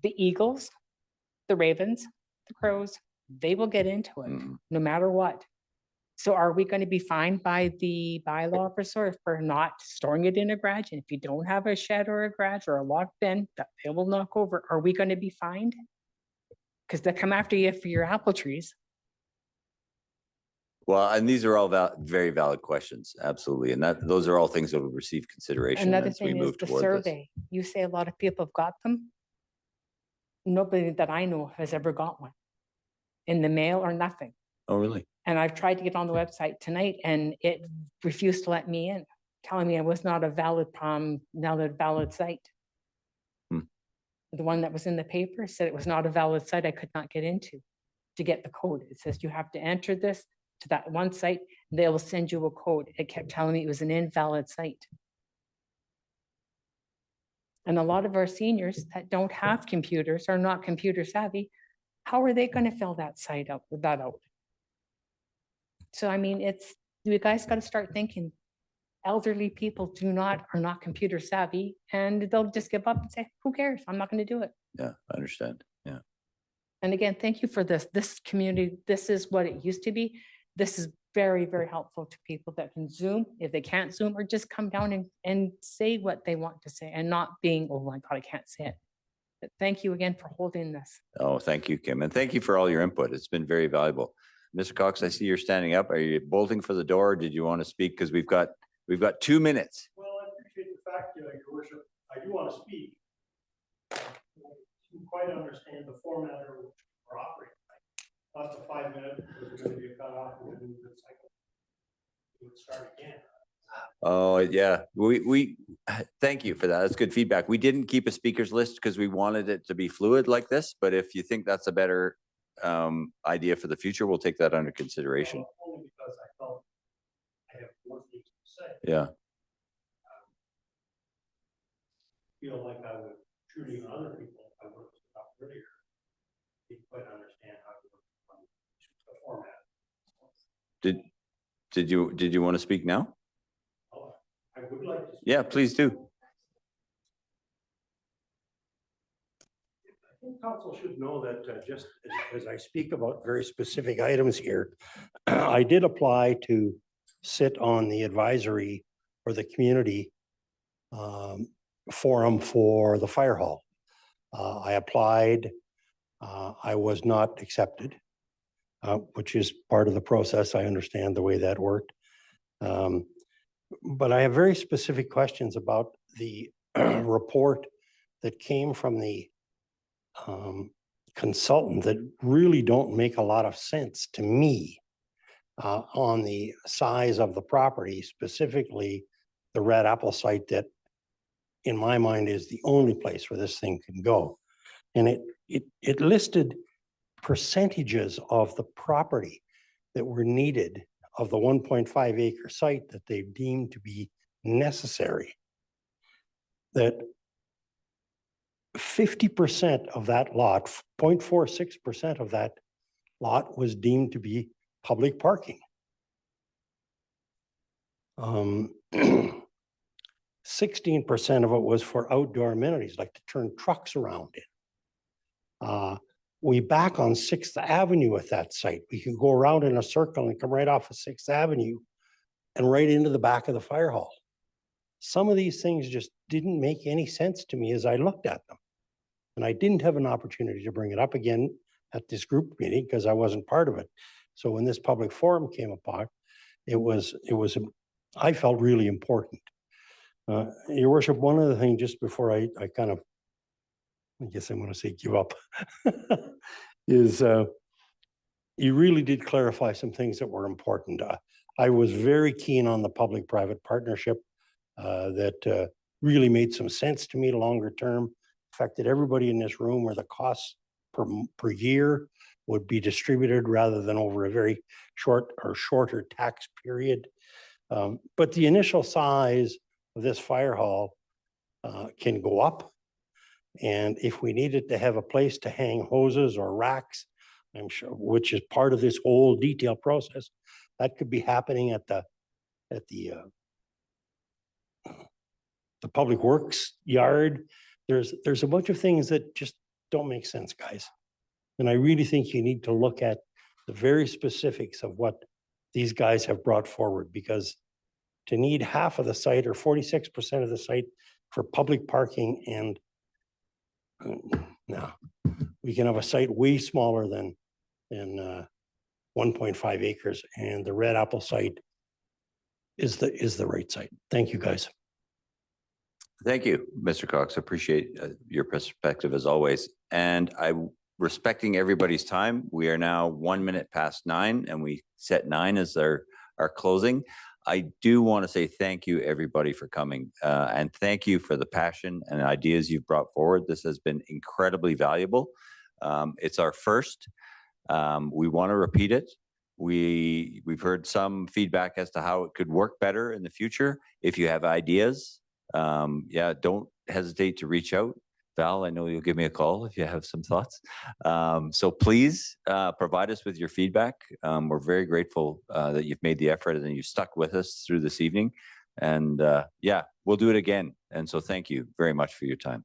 the eagles, the ravens, the crows, they will get into it no matter what. So are we going to be fined by the bylaw officer for not storing it in a garage? And if you don't have a shed or a garage or a locked bin that they will knock over, are we going to be fined? Because they come after you for your apple trees. Well, and these are all very valid questions. Absolutely. And those are all things that will receive consideration Another as we thing is move the toward this. survey. You say a lot of people have got them. Nobody that I know has ever got one in the mail or nothing. Oh, really? And I've tried to get on the website tonight and it refused to let me in, telling me I was not a valid site. The one that was in the paper said it was not a valid site I could not get into to get the code. It says you have to enter this to that one site, they will send you a code. It kept telling me it was an invalid site. And a lot of our seniors that don't have computers, are not computer savvy, how are they going to fill that site out, So I mean, you guys got to start thinking. Elderly people are not computer savvy, and they'll just give up and say, "Who cares? I'm not going to do it." Yeah, I understand. Yeah. And again, thank you for this. This community, this is what it used to be. This is very, very helpful to people that can Zoom, if they can't Zoom, or just come down and say what they want to say and not being, oh my God, I can't say it. But thank you again for holding this. Oh, thank you, Kim. And thank you for all your input. It's been very valuable. Mr. Cox, I see you're standing up. Are you bolting for the door? Or did you want to speak? Because we've got 2 minutes. Well, I appreciate the fact, Your Worship, I do want to speak. You quite understand the format in which we're operating. Plus the 5 minutes, there's going to be a cutoff, and then the cycle. We would start again. Oh, yeah. We thank you for that. That's good feedback. We didn't keep a speakers list because we wanted it to be fluid like this. But if you think that's a better idea for the future, we'll take that under consideration. Well, only because I felt I have more things to say. Yeah. Feel like I was shooting on other people. I would have stopped earlier. Didn't quite understand how to work on the format. Did you want to speak now? Oh, I would like to. Yeah, please do. I think council should know that just as I speak about very specific items here, I did apply to sit on the advisory or the community forum for the fire hall. I applied. I was not accepted, which is part of the process. I understand the way that worked. But I have very specific questions about the report that came from the consultant that really don't make a lot of sense to me on the size of the property, specifically the Red Apple site that in my mind is the only place where this thing can go. And it listed percentages of the property that were needed of the 1.5 acre site that they deemed to be necessary. That 50% of that lot, 0.46% of that lot was deemed to be public parking. 16% of it was for outdoor amenities, like to turn trucks around in. We back on 6th Avenue at that site. We can go around in a circle and come right off of 6th Avenue and right into the back of the fire hall. Some of these things just didn't make any sense to me as I looked at them. And I didn't have an opportunity to bring it up again at this group meeting because I wasn't part of it. So when this public forum came apart, I felt really important. Your worship, one other thing just before I guess I'm going to say give up, is you really did clarify some things that were important. I was very keen on the public-private partnership that really made some sense to me longer term, affected everybody in this room, where the costs per year would be distributed rather than over a very short or shorter tax period. But the initial size of this fire hall can go up. And if we needed to have a place to hang hoses or racks, I'm sure, which is part of this whole detail process, that could be happening at the public works yard. There's a bunch of things that just don't make sense, guys. And I really think you need to look at the very specifics of what these guys have brought forward, because to need half of the site or 46% of the site for public parking, and no, we can have a site way smaller than 1.5 acres, and the Red Apple site is the right site. Thank you, guys. Thank you, Mr. Cox. Appreciate your perspective as always. And respecting everybody's time, we are now 1 minute past 9, and we set 9 as our closing. I do want to say thank you, everybody, for coming, and thank you for the passion and ideas you've brought forward. This has been incredibly valuable. It's our first. We want to repeat it. We've heard some feedback as to how it could work better in the future. If you have ideas, don't hesitate to reach out. Val, I know you'll give me a call if you have some thoughts. So please provide us with your feedback. We're very grateful that you've made the effort and you've stuck with us through this evening. And we'll do it again. And so thank you very much for your time.